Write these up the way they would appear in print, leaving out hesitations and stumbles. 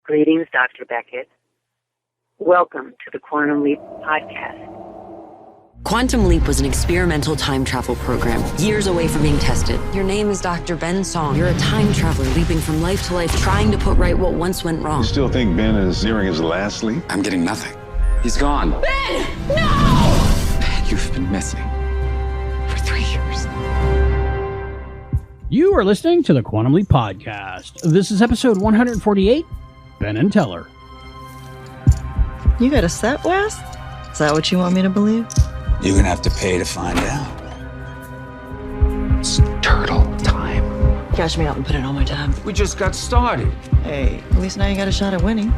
Greetings, Dr. Beckett. Welcome to the Quantum Leap podcast. Quantum Leap was an experimental time travel program, years away from being tested. Your name is Dr. Ben Song. You're a time traveler leaping from life to life, trying to put right what once went wrong. You still think Ben is nearing his last sleep? I'm getting nothing. He's gone. Ben! No! Ben, you've been missing for 3 years. You are listening to the Quantum Leap podcast. This is episode 148, Ben and Teller. You got a set, Wes? Is that what you want me to believe? You're gonna have to pay to find out. It's turtle time. Cash me out and put it on my tab. We just got started. Hey, at least now you got a shot at winning.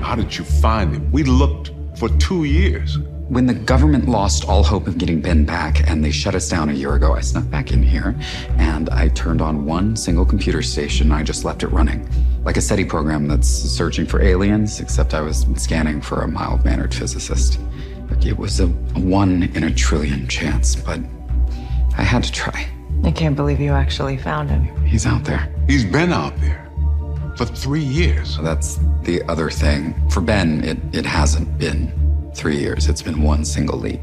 How did you find him? We looked for 2 years. When the government lost all hope of getting Ben back and they shut us down a year ago, I snuck back in here and I turned on one single computer station. I just left it running. Like a SETI program that's searching for aliens, except I was scanning for a mild-mannered physicist. Like it was a 1 in a trillion chance, but I had to try. I can't believe you actually found him. He's out there. He's been out there for 3 years. So that's the other thing. For Ben, it hasn't been 3 years. It's been one single leap.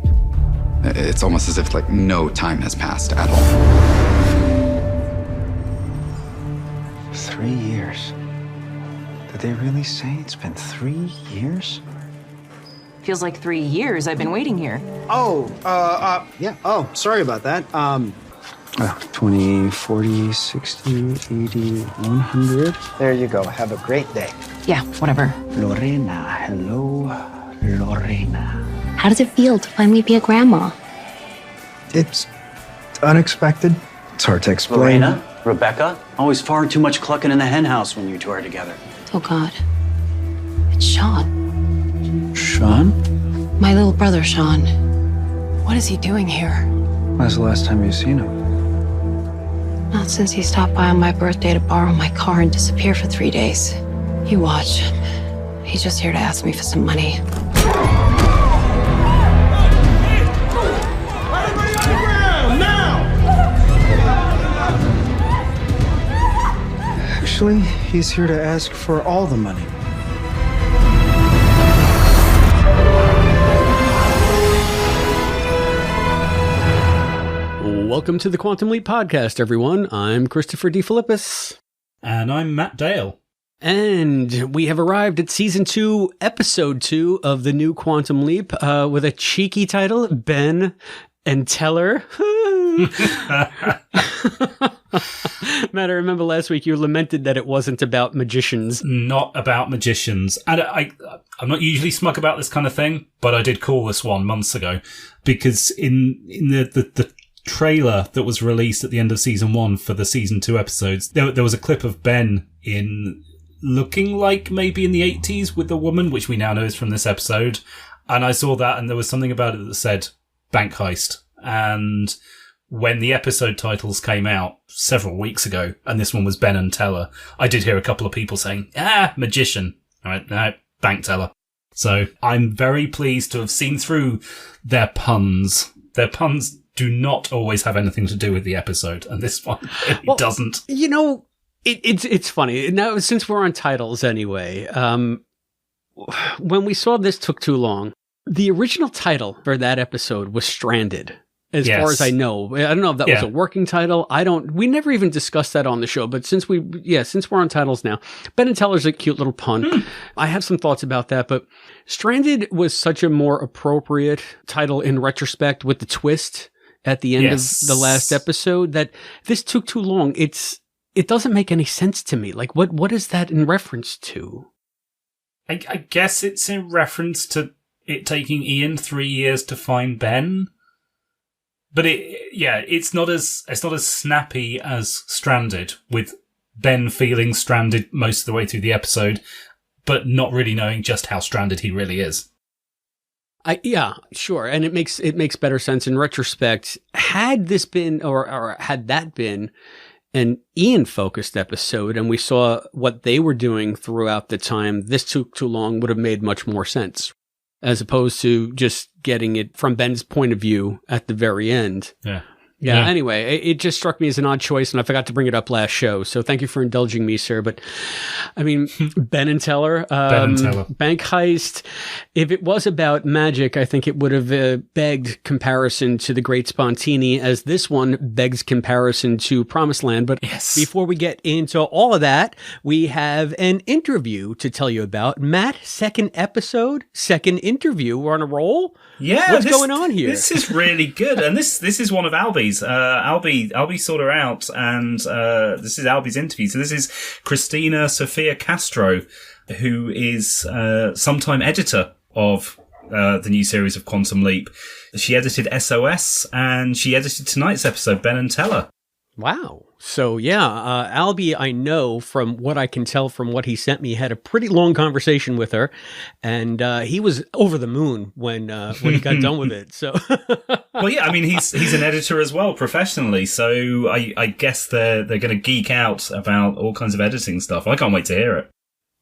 It's almost as if like no time has passed at all. 3 years. Did they really say it's been 3 years? Feels like 3 years I've been waiting here. Yeah. Oh, sorry about that. 20, 40, 60, 80, 100. There you go. Have a great day. Yeah, whatever. Lorena, hello, Lorena. How does it feel to finally be a grandma? It's unexpected. It's hard to explain. Lorena, Rebecca, always far too much clucking in the hen house when you two are together. Oh, God. It's Sean. Sean? My little brother, Sean. What is he doing here? When's the last time you've seen him? Not since he stopped by on my birthday to borrow my car and disappear for 3 days. You watch. He's just here to ask me for some money. Actually, he's here to ask for all the money. Welcome to the Quantum Leap podcast, everyone. I'm Christopher DeFilippis. And I'm Matt Dale. And we have arrived at Season 2, Episode 2 of the new Quantum Leap with a cheeky title, Ben and Teller. Matt, I remember last week you lamented that it wasn't about magicians. Not about magicians. And I'm not usually smug about this kind of thing, but I did call this one months ago because in the trailer that was released at the end of Season 1 for the Season 2 episodes, there was a clip of Ben in looking like maybe in the 80s with a woman, which we now know is from this episode. And I saw that and there was something about it that said bank heist. And when the episode titles came out several weeks ago, and this one was Ben and Teller, I did hear a couple of people saying, magician. All right, no, bank teller. So I'm very pleased to have seen through their puns. Their puns do not always have anything to do with the episode, and this one it doesn't. You know, it's funny. Now, since we're on titles anyway, when we saw This Took Too Long, the original title for that episode was Stranded. As far as I know, I don't know if that was a working title. We never even discussed that on the show, but since we're on titles now, Ben and Teller's a cute little pun. I have some thoughts about that, but Stranded was such a more appropriate title in retrospect with the twist at the end of the last episode that This Took Too Long. It doesn't make any sense to me. Like, what is that in reference to? I guess it's in reference to it taking Ian 3 years to find Ben. But it's not as snappy as Stranded, with Ben feeling stranded most of the way through the episode, but not really knowing just how stranded he really is. Yeah, sure, and it makes better sense in retrospect. Had this been, or had that been, an Ian-focused episode, and we saw what they were doing throughout the time, This Took Too Long would have made much more sense, as opposed to just getting it from Ben's point of view at the very end. Yeah. Yeah. Anyway, it just struck me as an odd choice, and I forgot to bring it up last show. So thank you for indulging me, sir. But I mean, Ben and Teller, Bank Heist. If it was about magic, I think it would have begged comparison to The Great Spontini, as this one begs comparison to Promised Land. But before we get into all of that, we have an interview to tell you about. Matt, second episode, second interview. We're on a roll. Yeah, what's going on here? This is really good, and this is one of Albie's. Albie sought her out, and this is Albie's interview. So this is Christina Sophia Castro, who is sometime editor of the new series of Quantum Leap. She edited SOS, and she edited tonight's episode, Ben and Teller. Wow. So yeah, Albie, I know from what I can tell from what he sent me, had a pretty long conversation with her, and he was over the moon when he got done with it. So, well, yeah, I mean, he's an editor as well professionally, so I guess they're going to geek out about all kinds of editing stuff. I can't wait to hear it.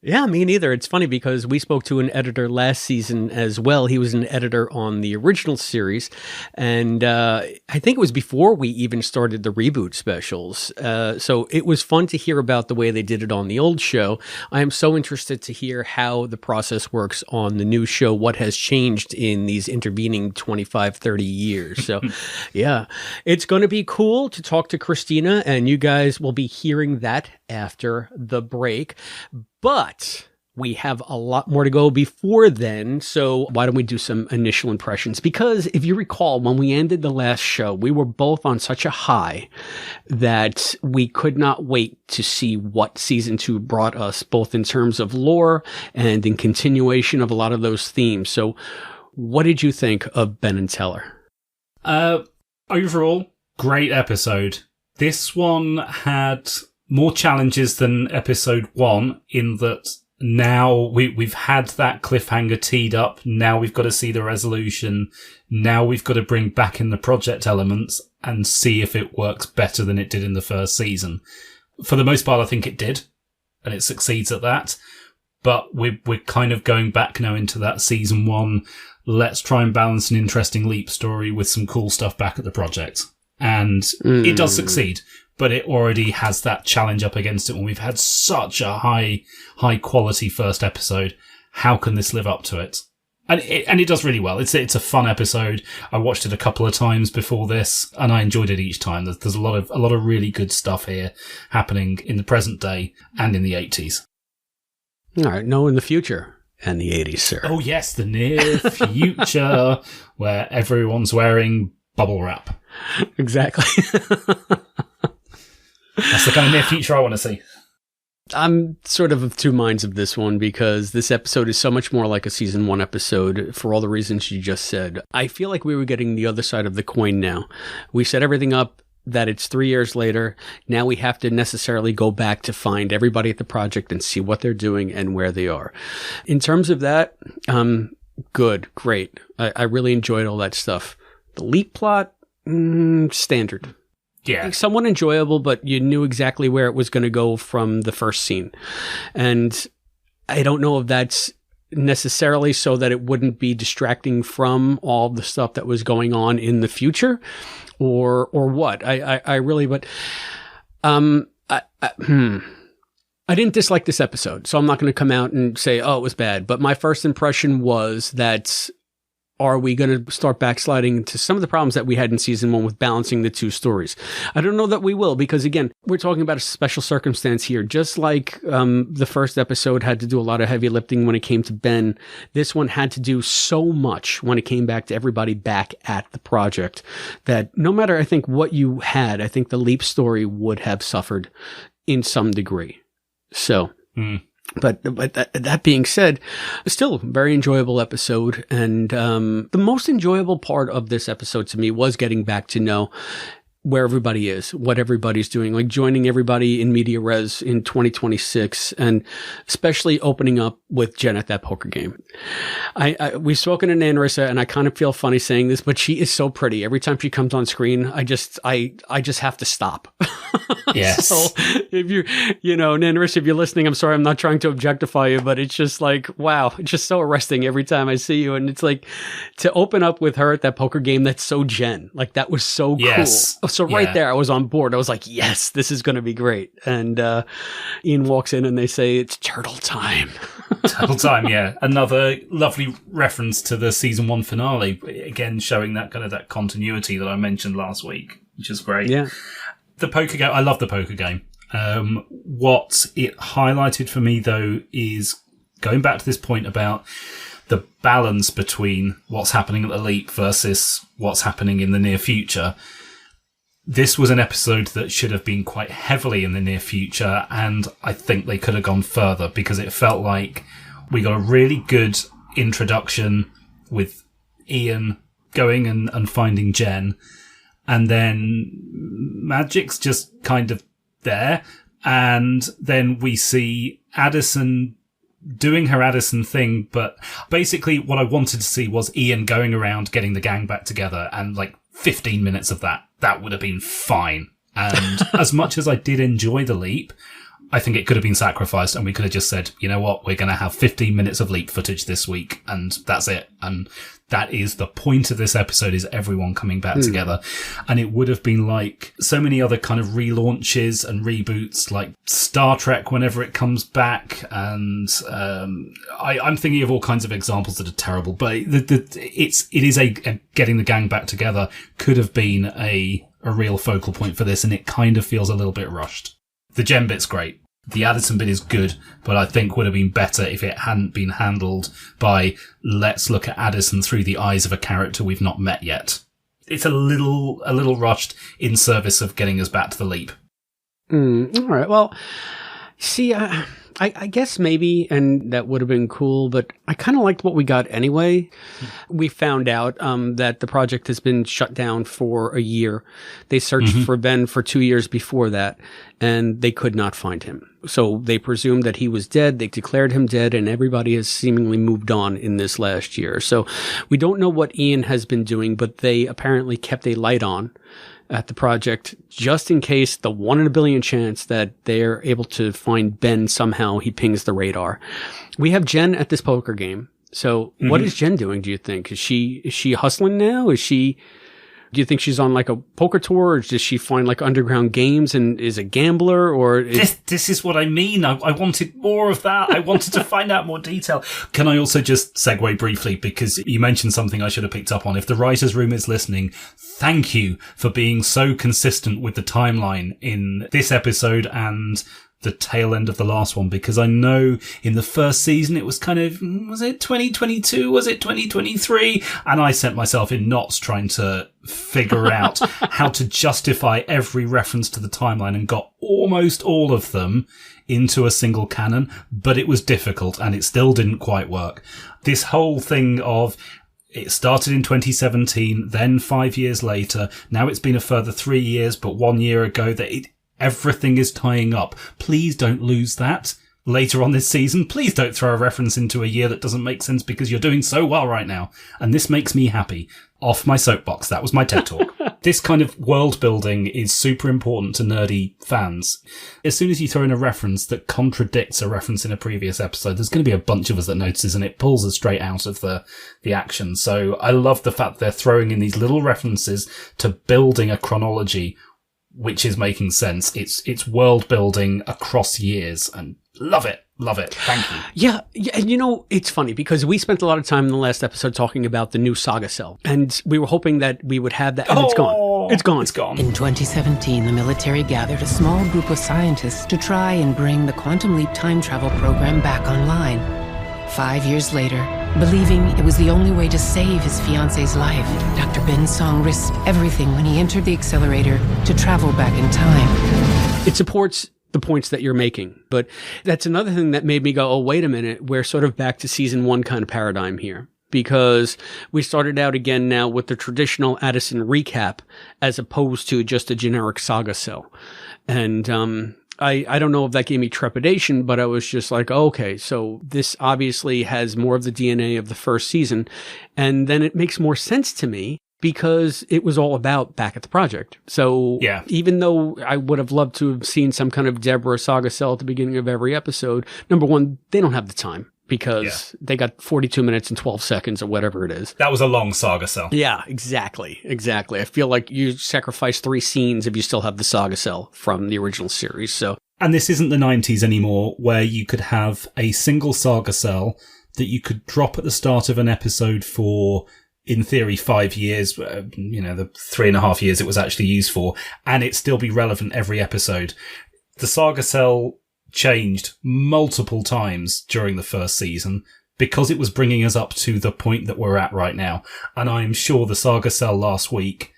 Yeah, me neither. It's funny because we spoke to an editor last season as well. He was an editor on the original series. And I think it was before we even started the reboot specials. So it was fun to hear about the way they did it on the old show. I am so interested to hear how the process works on the new show, what has changed in these intervening 25, 30 years. So yeah, it's going to be cool to talk to Christina, and you guys will be hearing that after the break. But we have a lot more to go before then, so why don't we do some initial impressions? Because if you recall, when we ended the last show, we were both on such a high that we could not wait to see what season 2 brought us, both in terms of lore and in continuation of a lot of those themes. So what did you think of Ben and Teller? Overall, great episode. This one had more challenges than episode 1 in that now we've had that cliffhanger teed up. Now we've got to see the resolution. Now we've got to bring back in the project elements and see if it works better than it did in the first season. For the most part, I think it did, and it succeeds at that. But we're kind of going back now into that season 1. Let's try and balance an interesting Leap story with some cool stuff back at the project. And it does succeed. But it already has that challenge up against it when we've had such a high quality first episode. How can this live up to it? And it does really well. It's a fun episode. I watched it a couple of times before this, and I enjoyed it each time. There's a lot of really good stuff here happening in the present day and in the 80s. All right, no, in the future and the 80s, sir. Oh yes, the near future where everyone's wearing bubble wrap. Exactly. That's the kind of near future I want to see. I'm sort of two minds of this one because this episode is so much more like a season 1 episode for all the reasons you just said. I feel like we were getting the other side of the coin now. We set everything up that it's 3 years later. Now we have to necessarily go back to find everybody at the project and see what they're doing and where they are. In terms of that, good, great. I really enjoyed all that stuff. The Leap plot, standard. Yeah. Somewhat enjoyable, but you knew exactly where it was going to go from the first scene. And I don't know if that's necessarily so that it wouldn't be distracting from all the stuff that was going on in the future or what. I really, but, I didn't dislike this episode, so I'm not going to come out and say, oh, it was bad. But my first impression was that, are we going to start backsliding to some of the problems that we had in season 1 with balancing the two stories? I don't know that we will, because again, we're talking about a special circumstance here. Just like the first episode had to do a lot of heavy lifting when it came to Ben, this one had to do so much when it came back to everybody back at the project that no matter, I think, what you had, I think the Leap story would have suffered in some degree. So... But that being said, still a very enjoyable episode. And the most enjoyable part of this episode to me was getting back to know where everybody is, what everybody's doing, like joining everybody in media res in 2026, and especially opening up with Jen at that poker game. We've spoken to Narissa, and I kind of feel funny saying this, but she is so pretty. Every time she comes on screen, I just have to stop. Yes. So if Narissa, if you're listening, I'm sorry, I'm not trying to objectify you, but it's just like, wow, it's just so arresting every time I see you. And it's like to open up with her at that poker game, that's so Jen. Like that was so cool. So right there, I was on board. I was like, yes, this is going to be great. And Ian walks in and they say, it's turtle time. Turtle time, yeah. Another lovely reference to the season 1 finale. Again, showing that kind of that continuity that I mentioned last week, which is great. Yeah. The poker game, I love the poker game. What it highlighted for me, though, is going back to this point about the balance between what's happening at the leap versus what's happening in the near future. This was an episode that should have been quite heavily in the near future, and I think they could have gone further because it felt like we got a really good introduction with Ian going and finding Jen, and then Magic's just kind of there, and then we see Addison doing her Addison thing, but basically what I wanted to see was Ian going around getting the gang back together, and like 15 minutes of that would have been fine. And as much as I did enjoy the leap, I think it could have been sacrificed, and we could have just said, you know what, we're going to have 15 minutes of leap footage this week, and that's it. And that is the point of this episode, is everyone coming back together. And it would have been like so many other kind of relaunches and reboots, like Star Trek whenever it comes back. And I'm thinking of all kinds of examples that are terrible, but it is a getting the gang back together could have been a real focal point for this, and it kind of feels a little bit rushed. The Jen bit's great. The Addison bit is good, but I think would have been better if it hadn't been handled by, let's look at Addison through the eyes of a character we've not met yet. It's a little rushed in service of getting us back to the leap. All right. Well, see, I guess maybe, and that would have been cool, but I kind of liked what we got anyway. We found out that the project has been shut down for a year. They searched for Ben for 2 years before that, and they could not find him. So they presumed that he was dead. They declared him dead, and everybody has seemingly moved on in this last year. So we don't know what Ian has been doing, but they apparently kept a light on at the project just in case, the 1 in a billion chance that they're able to find Ben somehow. He pings the radar. We have Jen at this poker game. So what is Jen doing, do you think? Is she hustling now? Do you think she's on like a poker tour, or does she find like underground games and is a gambler? Or this is what I mean. I wanted more of that. I wanted to find out more detail. Can I also just segue briefly, because you mentioned something I should have picked up on. If the writer's room is listening, thank you for being so consistent with the timeline in this episode and the tail end of the last one, because I know in the first season it was kind of, was it 2022? Was it 2023? And I sent myself in knots trying to figure out how to justify every reference to the timeline, and got almost all of them into a single canon, but it was difficult and it still didn't quite work. This whole thing of, it started in 2017, then 5 years later, now it's been a further 3 years, but 1 year ago, everything is tying up. Please don't lose that later on this season. Please don't throw a reference into a year that doesn't make sense, because you're doing so well right now. And this makes me happy. Off my soapbox. That was my TED Talk. This kind of world building is super important to nerdy fans. As soon as you throw in a reference that contradicts a reference in a previous episode, there's going to be a bunch of us that notices, and it pulls us straight out of the action. So I love the fact they're throwing in these little references to building a chronology which is making sense. It's world building across years, and love it. Love it. Thank you. Yeah. And it's funny because we spent a lot of time in the last episode talking about the new Saga cell, and we were hoping that we would have that, and it's gone. It's gone. It's gone. In 2017, the military gathered a small group of scientists to try and bring the Quantum Leap time travel program back online. 5 years later, believing it was the only way to save his fiancée's life, Dr. Ben Song risked everything when he entered the accelerator to travel back in time. It supports the points that you're making, but that's another thing that made me go, oh, wait a minute, we're sort of back to season 1 kind of paradigm here. because we started out again now with the traditional Addison recap as opposed to just a generic Saga cell. And I don't know if that gave me trepidation, but I was just like, okay, so this obviously has more of the DNA of the first season. And then it makes more sense to me because it was all about back at the project. So even though I would have loved to have seen some kind of Deborah Saga cell at the beginning of every episode, number one, they don't have the time because they got 42 minutes and 12 seconds or whatever it is. That was a long Saga cell. Yeah, exactly. I feel like you sacrifice 3 scenes if you still have the Saga cell from the original series. So, and this isn't the 90s anymore where you could have a single Saga cell that you could drop at the start of an episode for, in theory, 5 years, the 3.5 years it was actually used for, and it still be relevant every episode. The Saga cell changed multiple times during the first season because it was bringing us up to the point that we're at right now. And I am sure the Saga cell last week,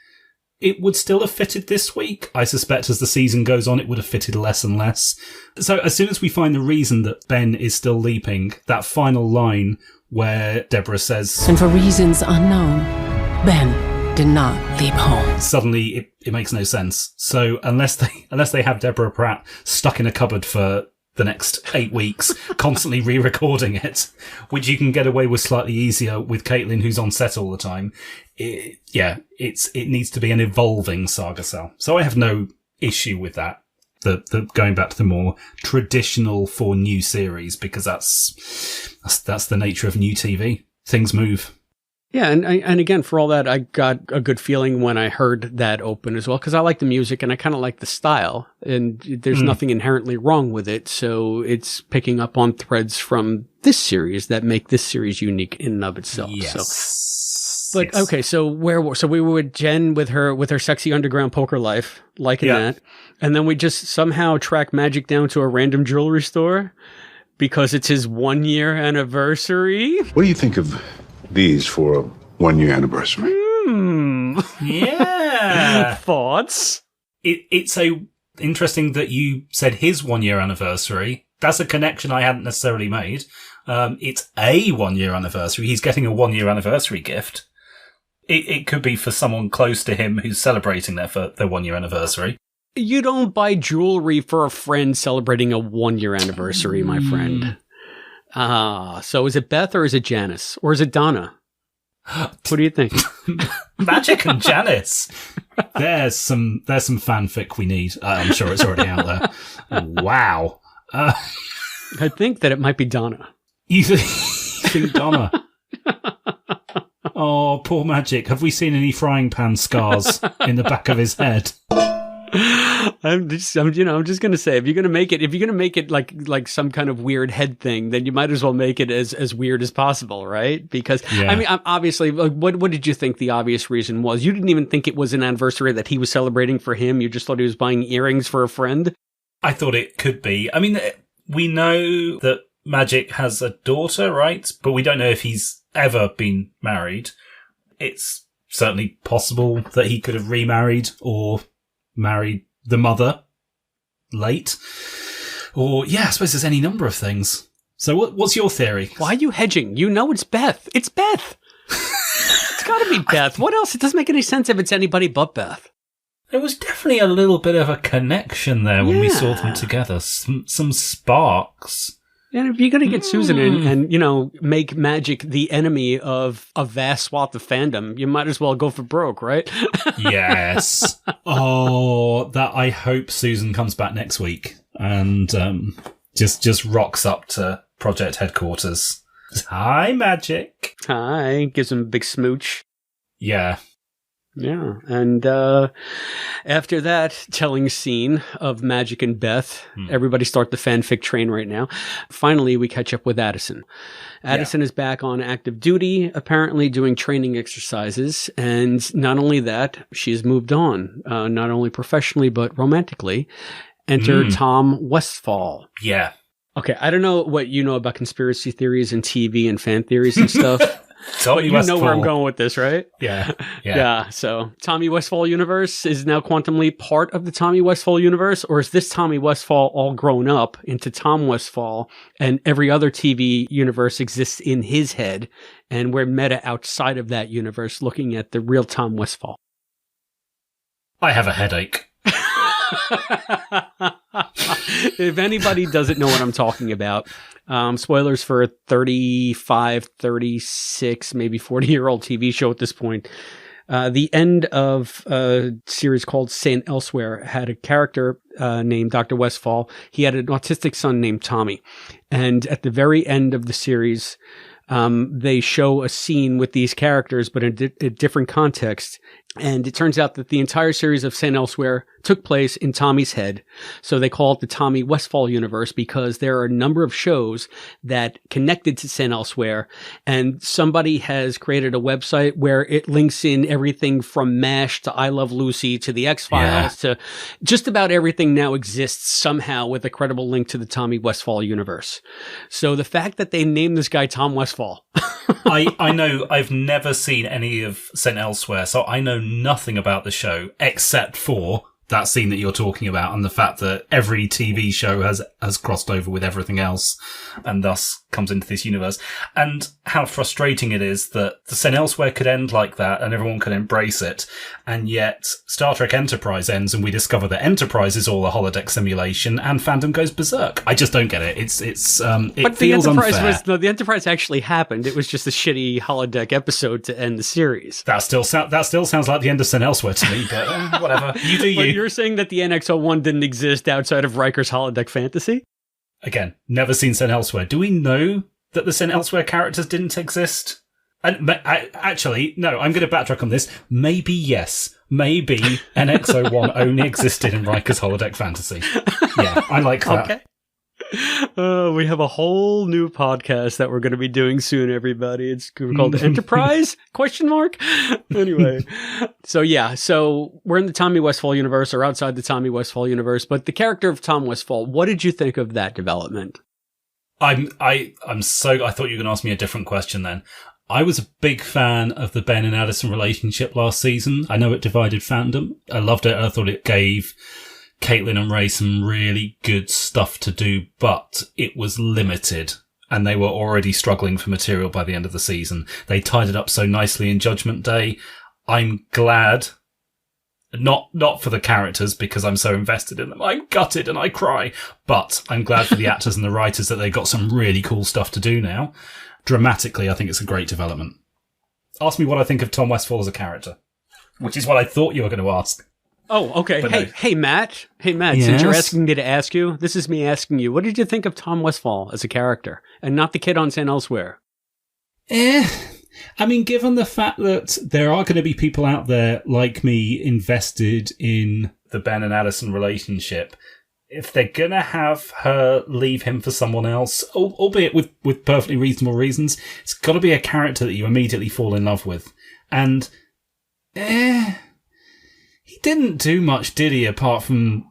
it would still have fitted this week. I suspect as the season goes on, it would have fitted less and less. So as soon as we find the reason that Ben is still leaping, that final line where Deborah says, "And for reasons unknown, Ben did not leap home." Suddenly it makes no sense. So unless they have Deborah Pratt stuck in a cupboard for the next 8 weeks, constantly re-recording it, which you can get away with slightly easier with Caitlin, who's on set all the time. It needs to be an evolving Saga cell. So I have no issue with that. The going back to the more traditional for new series, because that's the nature of new TV. Things move. Yeah, and again, for all that, I got a good feeling when I heard that open as well, because I like the music and I kind of like the style, and there's nothing inherently wrong with it. So it's picking up on threads from this series that make this series unique in and of itself. Yes. But okay, so we were with Jen with her sexy underground poker life, liking that, and then we just somehow track Magic down to a random jewelry store because it's his 1-year anniversary. What do you think of these for a 1-year anniversary? Yeah. Thoughts? It's so interesting that you said his 1-year anniversary. That's a connection I hadn't necessarily made. It's a 1-year anniversary. He's getting a 1-year anniversary gift. It could be for someone close to him who's celebrating their 1-year anniversary. You don't buy jewelry for a friend celebrating a 1-year anniversary, my friend. So is it Beth or is it Janice? Or is it Donna? What do you think? Magic and Janice. There's some fanfic we need. I'm sure it's already out there. Wow. I think that it might be Donna. You think Donna? Oh, poor Magic. Have we seen any frying pan scars in the back of his head? I'm just gonna say, if you're gonna make it like some kind of weird head thing, then you might as well make it as weird as possible, right? Because I mean, obviously, what did you think the obvious reason was? You didn't even think it was an anniversary that he was celebrating for him. You just thought he was buying earrings for a friend. I thought it could be. I mean, we know that Magic has a daughter, right? But we don't know if he's ever been married. It's certainly possible that he could have remarried or married the mother late. Or, I suppose there's any number of things. So what's your theory? Why are you hedging? You know it's Beth. It's Beth. It's gotta be Beth. What else? It doesn't make any sense if it's anybody but Beth. There was definitely a little bit of a connection there when we saw them together. Some sparks. And if you're going to get Susan in and, make Magic the enemy of a vast swath of fandom, you might as well go for broke, right? Yes. Oh, that I hope Susan comes back next week and just rocks up to project headquarters. Hi, Magic. Hi. Gives him a big smooch. Yeah. Yeah, and after that telling scene of Magic and Beth, everybody start the fanfic train right now. Finally, we catch up with Addison. Addison is back on active duty, apparently doing training exercises, and not only that, she's moved on, not only professionally, but romantically. Enter Tom Westfall. Yeah. Okay, I don't know what you know about conspiracy theories and TV and fan theories and stuff. But you know where I'm going with this, right? Yeah. So Tommy Westfall universe, is now Quantum Leap part of the Tommy Westfall universe, or is this Tommy Westfall all grown up into Tom Westfall, and every other TV universe exists in his head, and we're meta outside of that universe looking at the real Tom Westfall? I have a headache. If anybody doesn't know what I'm talking about, spoilers for a 35, 36, maybe 40-year-old TV show at this point. The end of a series called St. Elsewhere had a character named Dr. Westfall. He had an autistic son named Tommy. And at the very end of the series, they show a scene with these characters, but in a different context. And it turns out that the entire series of St. Elsewhere took place in Tommy's head. So they call it the Tommy Westfall universe because there are a number of shows that connected to St. Elsewhere. And somebody has created a website where it links in everything from MASH to I Love Lucy to the X-Files to just about everything now exists somehow with a credible link to the Tommy Westfall universe. So the fact that they named this guy Tom Westfall. I know I've never seen any of St. Elsewhere, so I know nothing about the show except for that scene that you're talking about and the fact that every TV show has crossed over with everything else and thus comes into this universe. And how frustrating it is that the St. Elsewhere could end like that and everyone could embrace it. And yet Star Trek Enterprise ends and we discover that Enterprise is all a holodeck simulation and fandom goes berserk. I just don't get it. It feels unfair. The Enterprise actually happened. It was just a shitty holodeck episode to end the series. That still sounds like the end of St. Elsewhere to me, but whatever. You do you. You're saying that the NX-01 didn't exist outside of Riker's holodeck fantasy? Again, never seen St. Elsewhere. Do we know that the St. Elsewhere characters didn't exist? And actually, no, I'm going to backtrack on this. Maybe yes. Maybe NX-01 only existed in Riker's holodeck fantasy. Yeah, I like that. Okay. We have a whole new podcast that we're going to be doing soon, everybody. It's called Enterprise? ? Anyway. So we're in the Tommy Westfall universe or outside the Tommy Westfall universe, but the character of Tom Westfall, what did you think of that development? I thought you were going to ask me a different question then. I was a big fan of the Ben and Addison relationship last season. I know it divided fandom. I loved it. I thought it gave Caitlin and Ray some really good stuff to do, but it was limited and they were already struggling for material by the end of the season. They tied it up so nicely in Judgment Day. I'm glad, not for the characters because I'm so invested in them. I'm gutted and I cry, but I'm glad for the actors and the writers that they got some really cool stuff to do now. Dramatically, I think it's a great development. Ask me what I think of Tom Westfall as a character, which is what I thought you were going to ask. Oh, okay. But hey, Matt. Hey, Matt, yes? Since you're asking me to ask you, this is me asking you, what did you think of Tom Westfall as a character and not the kid on St. Elsewhere? I mean, given the fact that there are going to be people out there like me invested in the Ben and Addison relationship, if they're going to have her leave him for someone else, albeit with perfectly reasonable reasons, it's got to be a character that you immediately fall in love with. And, he didn't do much, did he, apart from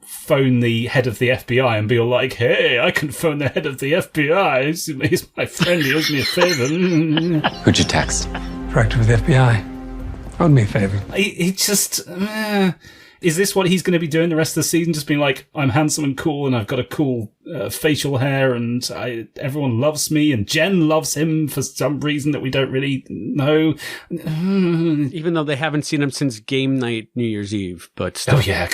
phone the head of the FBI and be all like, hey, I can phone the head of the FBI. He's my friend. He owes me a favor. Who'd you text? Director of the FBI. Owed me a favor. He just... is this what he's going to be doing the rest of the season? Just being like, I'm handsome and cool and I've got a cool facial hair and everyone loves me and Jen loves him for some reason that we don't really know. Even though they haven't seen him since game night New Year's Eve, but still. Oh yeah,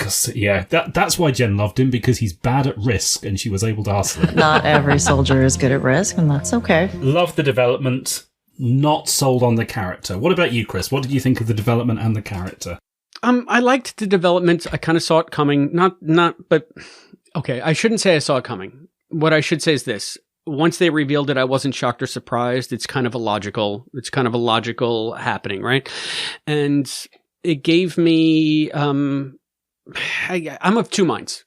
that's why Jen loved him, because he's bad at risk and she was able to hustle him. Not every soldier is good at risk, and that's okay. Love the development, not sold on the character. What about you, Chris? What did you think of the development and the character? I liked the development. I kind of saw it coming. But okay, I shouldn't say I saw it coming. What I should say is this. Once they revealed it, I wasn't shocked or surprised. It's kind of a logical happening, right? And it gave me, I'm of two minds.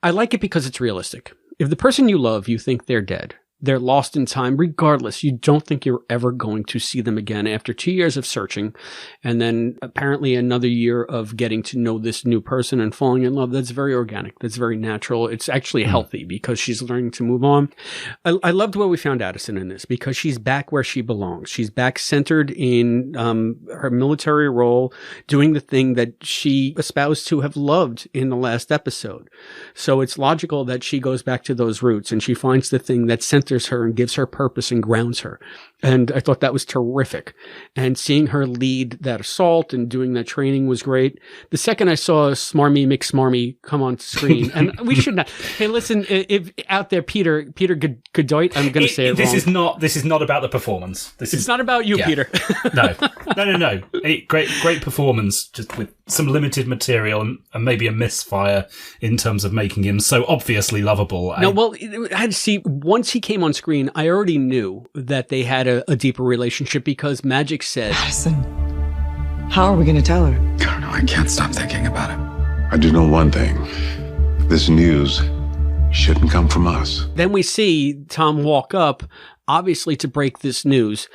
I like it because it's realistic. If the person you love, you think they're dead, They're lost in time. Regardless, you don't think you're ever going to see them again after 2 years of searching. And then apparently another year of getting to know this new person and falling in love. That's very organic. That's very natural. It's actually healthy because she's learning to move on. I loved where we found Addison in this because she's back where she belongs. She's back centered in her military role, doing the thing that she espoused to have loved in the last episode. So it's logical that she goes back to those roots and she finds the thing that centers her and gives her purpose and grounds her. And I thought that was terrific. And seeing her lead that assault and doing that training was great. The second I saw Smarmy McSmarmy come on screen, and we should not. Hey, listen, if out there, Peter Godoy, I'm going to say it wrong. This is not about the performance. It's not about you, Peter. No. Great performance, just with some limited material and maybe a misfire in terms of making him so obviously lovable. I had to see, once he came on screen, I already knew that they had a deeper relationship because Magic said, Addison, how are we going to tell her? I don't know. I can't stop thinking about it. I do know one thing. This news shouldn't come from us. Then we see Tom walk up, obviously to break this news.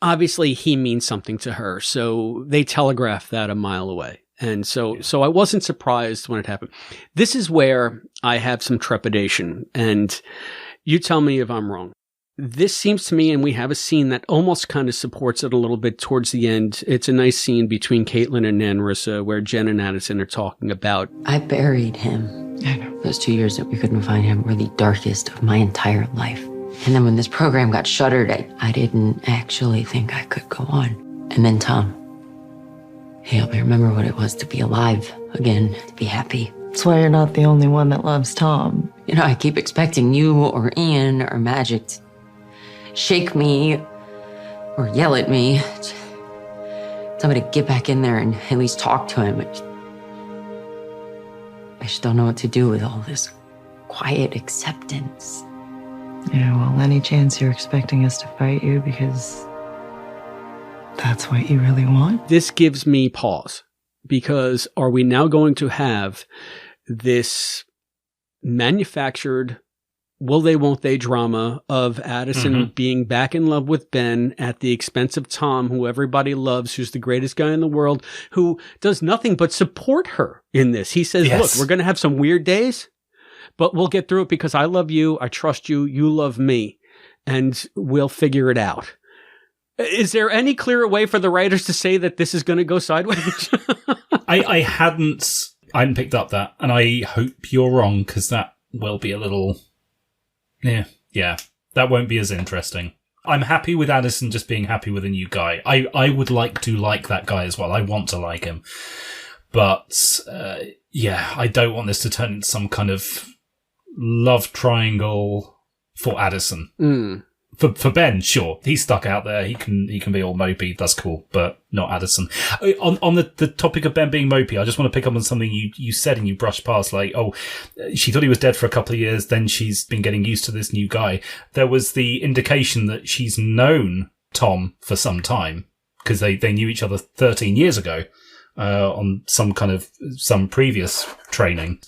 Obviously, he means something to her, so they telegraphed that a mile away. And so I wasn't surprised when it happened. This is where I have some trepidation, and you tell me if I'm wrong. This seems to me, and we have a scene that almost kind of supports it a little bit towards the end. It's a nice scene between Caitlin and Nan Rissa where Jen and Addison are talking about, I buried him. I know. Those 2 years that we couldn't find him were the darkest of my entire life. And then when this program got shuttered, I didn't actually think I could go on. And then Tom, he helped me remember what it was to be alive again, to be happy. That's why you're not the only one that loves Tom. You know, I keep expecting you or Ian or Magic to shake me or yell at me. Tell me to get back in there and at least talk to him. I just don't know what to do with all this quiet acceptance. Yeah, well, any chance you're expecting us to fight you because that's what you really want? This gives me pause because are we now going to have this manufactured will they, won't they drama of Addison being back in love with Ben at the expense of Tom, who everybody loves, who's the greatest guy in the world, who does nothing but support her in this. He says, look, we're going to have some weird days, but we'll get through it because I love you. I trust you. You love me, and we'll figure it out. Is there any clearer way for the writers to say that this is going to go sideways? I hadn't picked up that, and I hope you're wrong because that will be a little... Yeah, that won't be as interesting. I'm happy with Addison just being happy with a new guy. I would like to like that guy as well. I want to like him. But, I don't want this to turn into some kind of love triangle for Addison. For Ben, sure. He's stuck out there. He can be all mopey. That's cool, but not Addison. On the topic of Ben being mopey, I just want to pick up on something you said and you brushed past, like, she thought he was dead for a couple of years, then she's been getting used to this new guy. There was the indication that she's known Tom for some time, because they knew each other 13 years ago, on some previous training,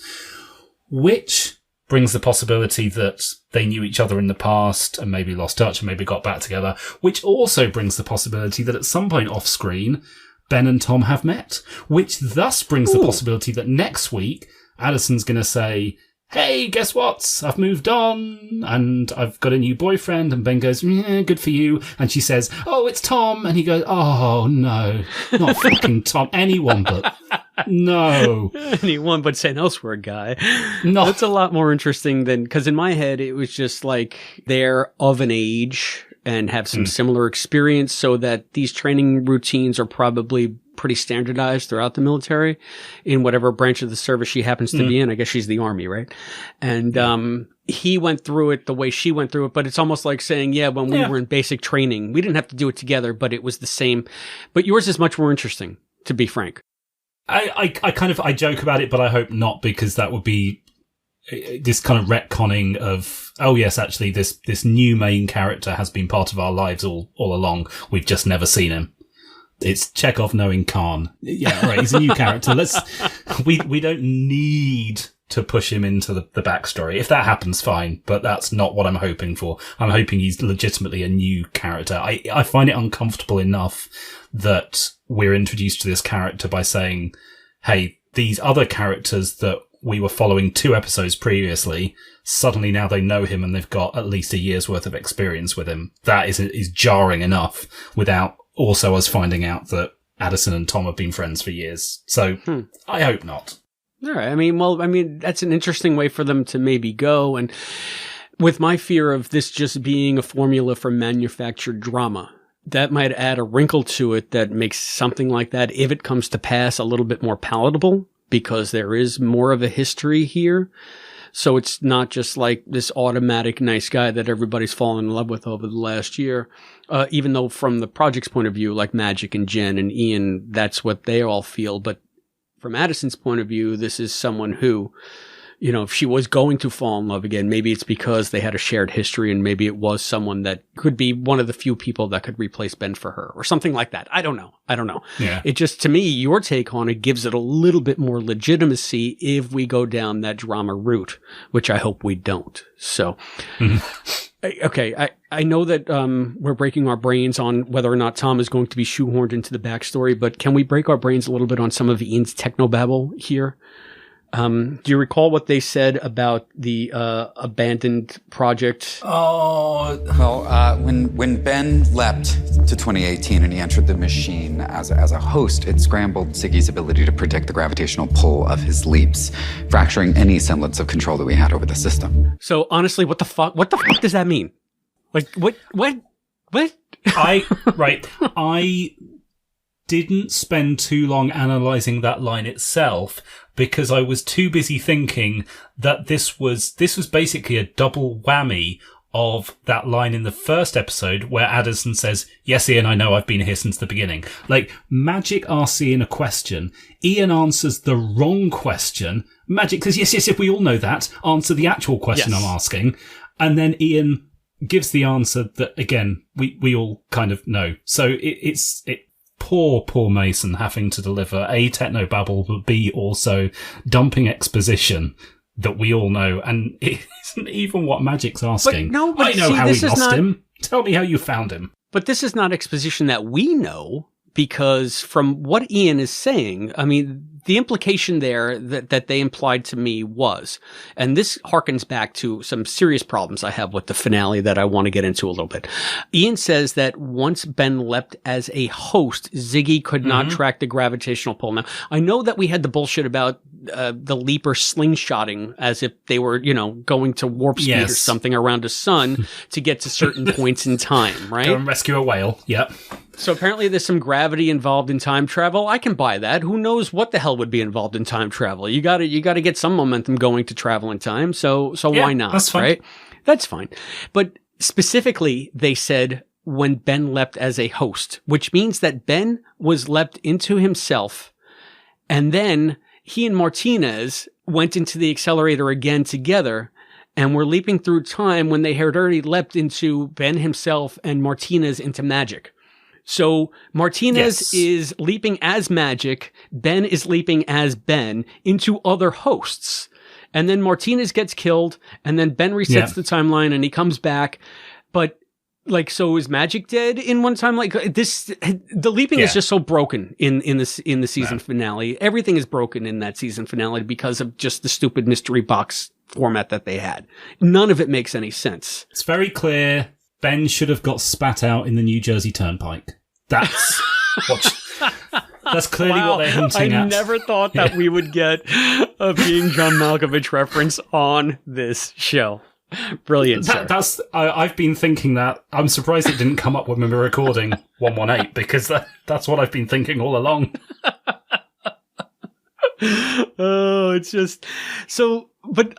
which brings the possibility that they knew each other in the past and maybe lost touch and maybe got back together, which also brings the possibility that at some point off screen, Ben and Tom have met, which thus brings the possibility that next week, Addison's going to say, hey, guess what? I've moved on and I've got a new boyfriend. And Ben goes, yeah, good for you. And she says, oh, it's Tom. And he goes, oh, no, not fucking Tom. Anyone but... No. Anyone but St. Elsewhere guy. No. That's a lot more interesting than, because in my head, it was just like they're of an age and have some similar experience so that these training routines are probably pretty standardized throughout the military in whatever branch of the service she happens to be in. I guess she's the Army, right? And, he went through it the way she went through it, but it's almost like saying, when we were in basic training, we didn't have to do it together, but it was the same. But yours is much more interesting, to be frank. I joke about it, but I hope not, because that would be this kind of retconning of, oh yes, actually this new main character has been part of our lives all along. We've just never seen him. It's Chekhov knowing Khan. Yeah, right. He's a new character. We don't need to push him into the backstory. If that happens, fine, but that's not what I'm hoping for. I'm hoping he's legitimately a new character. I find it uncomfortable enough that we're introduced to this character by saying, hey, these other characters that we were following 2 episodes previously, suddenly now they know him and they've got at least a year's worth of experience with him. That is jarring enough without also us finding out that Addison and Tom have been friends for years. So I hope not. All right. I mean, that's an interesting way for them to maybe go. And with my fear of this just being a formula for manufactured drama, that might add a wrinkle to it that makes something like that, if it comes to pass, a little bit more palatable, because there is more of a history here. So it's not just like this automatic nice guy that everybody's fallen in love with over the last year. Even though from the project's point of view, like Magic and Jen and Ian, that's what they all feel. But from Addison's point of view, this is someone who, you know, if she was going to fall in love again, maybe it's because they had a shared history and maybe it was someone that could be one of the few people that could replace Ben for her or something like that. I don't know. Yeah. It just, to me, your take on it gives it a little bit more legitimacy if we go down that drama route, which I hope we don't. So, okay. I know that we're breaking our brains on whether or not Tom is going to be shoehorned into the backstory, but can we break our brains a little bit on some of Ian's techno-babble here? Do you recall what they said about the abandoned project? Oh, well, when Ben leapt to 2018 and he entered the machine as a host, it scrambled Ziggy's ability to predict the gravitational pull of his leaps, fracturing any semblance of control that we had over the system. So honestly, what the fuck does that mean? Like, what? I didn't spend too long analyzing that line itself because I was too busy thinking that this was basically a double whammy of that line in the first episode where Addison says, yes, Ian, I know I've been here since the beginning. Like, Magic asks Ian a question. Ian answers the wrong question. Magic says, yes, we all know that. Answer the actual question I'm asking. And then Ian gives the answer that, again, we all kind of know. So it's poor Mason having to deliver A, techno-babble, but B, also dumping exposition that we all know. And it isn't even what Magic's asking. But I know how we lost him. Tell me how you found him. But this is not exposition that we know, because from what Ian is saying, I mean, the implication there that they implied to me was, and this harkens back to some serious problems I have with the finale that I want to get into a little bit. Ian says that once Ben leapt as a host, Ziggy could not track the gravitational pull. Now, I know that we had the bullshit about the leaper slingshotting as if they were, going to warp speed or something around a sun to get to certain points in time, right? Go and rescue a whale. Yep. So apparently there's some gravity involved in time travel. I can buy that. Who knows what the hell would be involved in time travel? You got to get some momentum going to travel in time. So why not? That's fine. Right? That's fine. But specifically, they said when Ben leapt as a host, which means that Ben was leapt into himself, and then he and Martinez went into the accelerator again together, and were leaping through time when they had already leapt into Ben himself and Martinez into Magic. So Martinez is leaping as Magic, Ben is leaping as Ben into other hosts. And then Martinez gets killed, and then Ben resets the timeline and he comes back. But so is Magic dead in one time? The leaping is just so broken in the season finale. Everything is broken in that season finale because of just the stupid mystery box format that they had. None of it makes any sense. It's very clear Ben should have got spat out in the New Jersey Turnpike. That's that's clearly what they're hinting at. I never thought that we would get a Being John Malkovich reference on this show. Brilliant, sir. I've been thinking that. I'm surprised it didn't come up when we were recording 118, because that's what I've been thinking all along. Oh, it's just so. But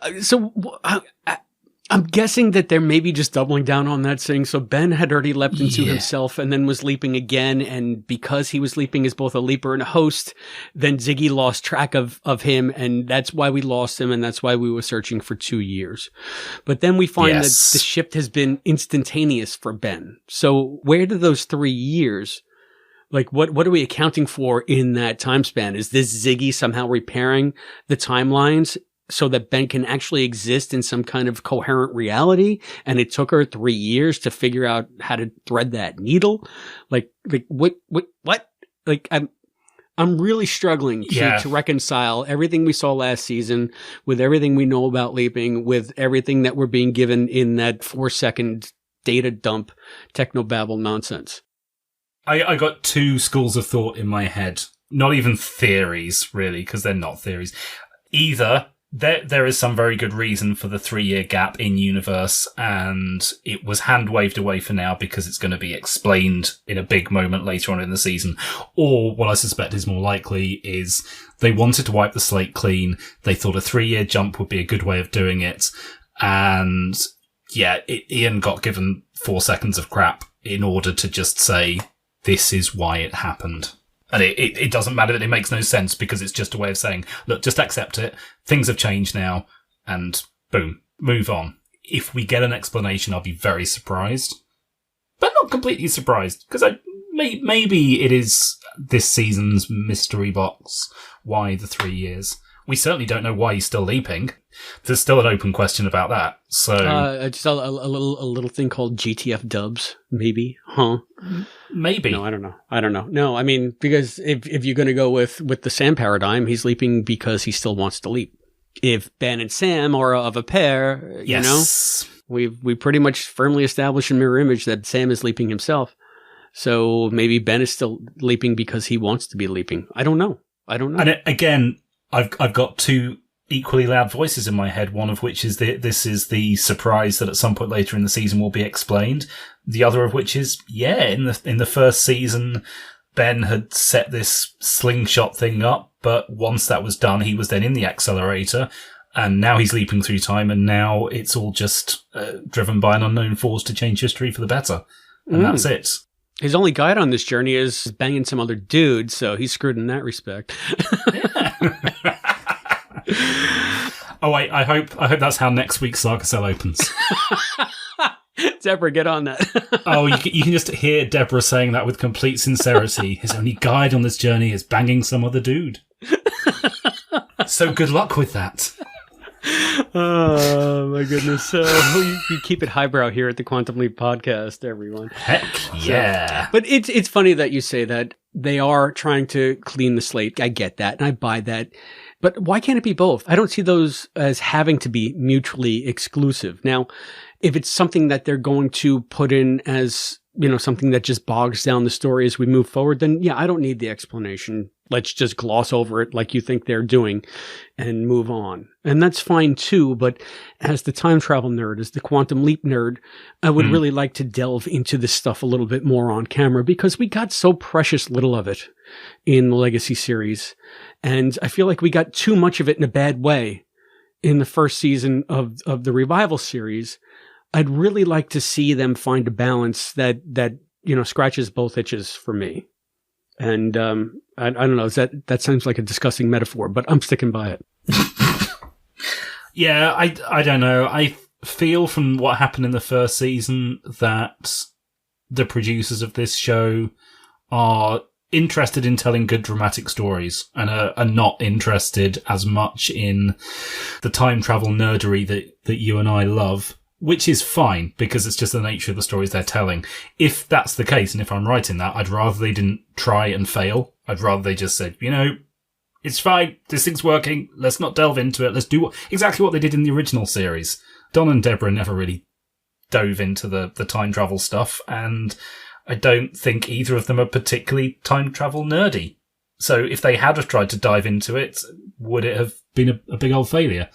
I'm guessing that they're maybe just doubling down on that, saying, so Ben had already leapt into himself and then was leaping again. And because he was leaping as both a leaper and a host, then Ziggy lost track of him. And that's why we lost him. And that's why we were searching for 2 years. But then we find that the shift has been instantaneous for Ben. So where do those 3 years, what are we accounting for in that time span? Is this Ziggy somehow repairing the timelines so that Ben can actually exist in some kind of coherent reality. And it took her 3 years to figure out how to thread that needle. Like what? Like, I'm really struggling to reconcile everything we saw last season with everything we know about leaping, with everything that we're being given in that 4-second data dump techno-babble nonsense. I got two schools of thought in my head. Not even theories, really, because they're not theories. Either there is some very good reason for the 3-year gap in universe, and it was hand-waved away for now because it's going to be explained in a big moment later on in the season. Or what I suspect is more likely is they wanted to wipe the slate clean. They thought a 3-year jump would be a good way of doing it. And yeah, Ian got given 4 seconds of crap in order to just say, this is why it happened. And it doesn't matter that it makes no sense because it's just a way of saying, look, just accept it. Things have changed now. And boom, move on. If we get an explanation, I'll be very surprised. But not completely surprised because maybe it is this season's mystery box. Why the 3 years? We certainly don't know why he's still leaping. There's still an open question about that. So just a little thing called GTF dubs, maybe, huh? Maybe. No, I don't know. No, I mean, because if you're going to go with the Sam paradigm, he's leaping because he still wants to leap. If Ben and Sam are of a pair, yes. You know, we pretty much firmly established in Mirror Image that Sam is leaping himself. So maybe Ben is still leaping because he wants to be leaping. I don't know. And again, I've got two equally loud voices in my head, one of which is this is the surprise that at some point later in the season will be explained. The other of which is, in the first season, Ben had set this slingshot thing up, but once that was done, he was then in the accelerator, and now he's leaping through time, and now it's all just driven by an unknown force to change history for the better. And that's it. His only guide on this journey is banging some other dude, so he's screwed in that respect. Oh wait, I hope that's how next week's Saga Cell opens. Deborah, get on that. Oh, you can just hear Deborah saying that with complete sincerity. His only guide on this journey is banging some other dude. So good luck with that. Oh my goodness! So we keep it highbrow here at the Quantum Leap Podcast, everyone. Heck yeah! So, but it's funny that you say that they are trying to clean the slate. I get that, and I buy that. But why can't it be both? I don't see those as having to be mutually exclusive. Now, if it's something that they're going to put in as, something that just bogs down the story as we move forward, then I don't need the explanation. Let's just gloss over it like you think they're doing and move on. And that's fine too, but as the time travel nerd, as the quantum leap nerd, I would really like to delve into this stuff a little bit more on camera because we got so precious little of it in the Legacy series. And I feel like we got too much of it in a bad way in the first season of the Revival series. I'd really like to see them find a balance that scratches both itches for me. And I don't know, that sounds like a disgusting metaphor, but I'm sticking by it. Yeah, I don't know. I feel from what happened in the first season that the producers of this show are interested in telling good dramatic stories and are not interested as much in the time travel nerdery that you and I love, which is fine because it's just the nature of the stories they're telling. If that's the case, and if I'm right in that, I'd rather they didn't try and fail. I'd rather they just said, it's fine. This thing's working. Let's not delve into it. Let's do exactly what they did in the original series. Don and Deborah never really dove into the time travel stuff, and I don't think either of them are particularly time travel nerdy. So if they had have tried to dive into it, would it have been a big old failure?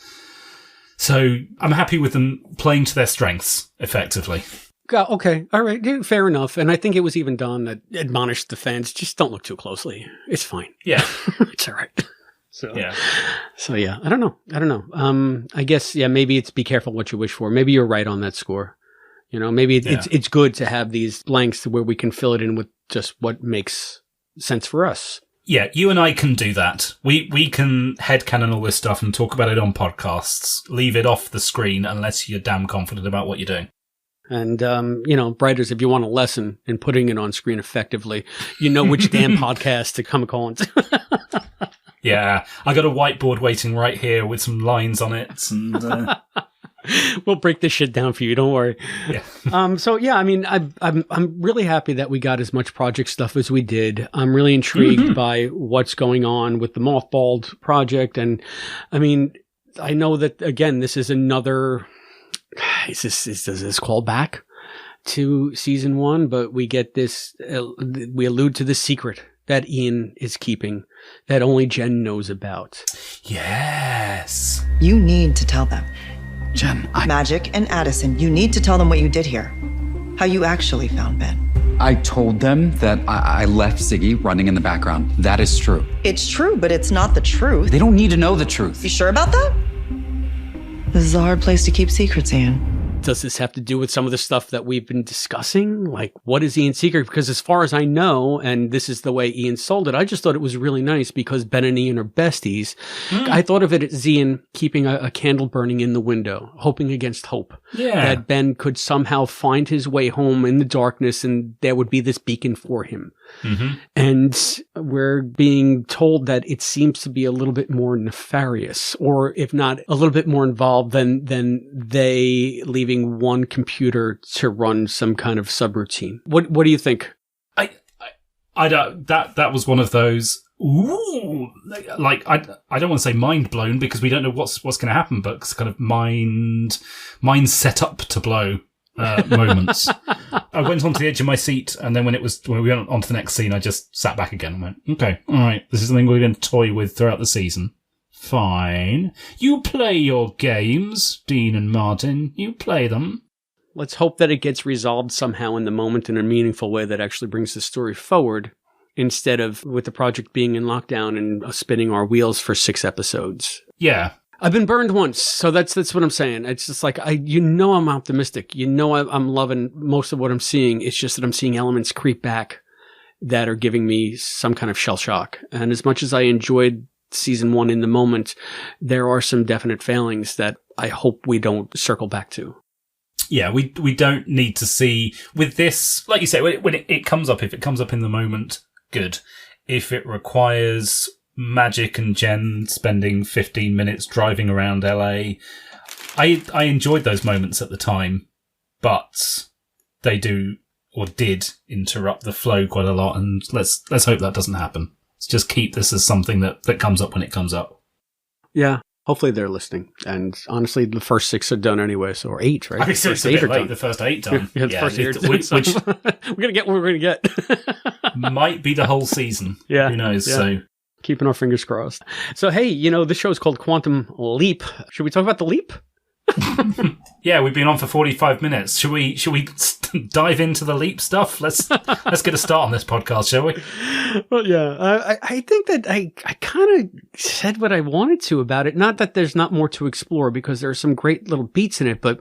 So I'm happy with them playing to their strengths, effectively. Okay, all right, fair enough. And I think it was even Don that admonished the fans, just don't look too closely. It's fine. Yeah. It's all right. So yeah, I don't know. I guess, maybe it's be careful what you wish for. Maybe you're right on that score. Maybe it's good to have these blanks to where we can fill it in with just what makes sense for us. Yeah, you and I can do that. We can headcanon all this stuff and talk about it on podcasts. Leave it off the screen unless you're damn confident about what you're doing. And, writers, if you want a lesson in putting it on screen effectively, which damn podcast to come calling to. Yeah, I got a whiteboard waiting right here with some lines on it, and we'll break this shit down for you. Don't worry. Yeah. So yeah, I mean, I'm really happy that we got as much project stuff as we did. I'm really intrigued by what's going on with the Mothballed project, and I mean, I know that again, this is another. Does this call back to season 1? But we get this. We allude to the secret that Ian is keeping, that only Jen knows about. Yes. You need to tell them. Jen, Magic and Addison, you need to tell them what you did here. How you actually found Ben. I told them that I left Ziggy running in the background. That is true. It's true, but it's not the truth. They don't need to know the truth. You sure about that? This is a hard place to keep secrets, Ian. Does this have to do with some of the stuff that we've been discussing? Like, what is Ian's secret? Because as far as I know, and this is the way Ian sold it, I just thought it was really nice because Ben and Ian are besties. I thought of it as Ian keeping a candle burning in the window, hoping against hope. Yeah. That Ben could somehow find his way home in the darkness and there would be this beacon for him. And we're being told that it seems to be a little bit more nefarious, or if not a little bit more involved than they leaving one computer to run some kind of subroutine. What do you think? I don't. That was one of those. Ooh, like I don't want to say mind blown because we don't know what's going to happen, but it's kind of mind set up to blow. Moments. I went onto the edge of my seat, and then when we went on to the next scene, I just sat back again and went, okay, all right, this is something we're going to toy with throughout the season. Fine. You play your games, Dean and Martin. You play them. Let's hope that it gets resolved somehow in the moment in a meaningful way that actually brings the story forward, instead of with the project being in lockdown and spinning our wheels for 6 episodes. Yeah. I've been burned once, so that's what I'm saying. It's just like, I'm optimistic. I'm loving most of what I'm seeing. It's just that I'm seeing elements creep back that are giving me some kind of shell shock. And as much as I enjoyed season 1 in the moment, there are some definite failings that I hope we don't circle back to. Yeah, we don't need to see with this, like you say, when it comes up, if it comes up in the moment, good. If it requires Magic and Jen spending 15 minutes driving around LA. I enjoyed those moments at the time, but they did interrupt the flow quite a lot, and let's hope that doesn't happen. Let's just keep this as something that comes up when it comes up. Yeah, hopefully they're listening. And honestly, the first 6 are done anyway, or 8, right? I mean, so it's a bit late, the first 8 done. Yeah, the first 8 done. Which we're going to get what we're going to get. Might be the whole season. Yeah. Who knows? Yeah. So keeping our fingers crossed. So, hey, this show is called Quantum Leap. Should we talk about the leap? Yeah, we've been on for 45 minutes. Should we dive into the leap stuff? Let's get a start on this podcast, shall we? Well, yeah. I think that I kind of said what I wanted to about it. Not that there's not more to explore, because there are some great little beats in it, but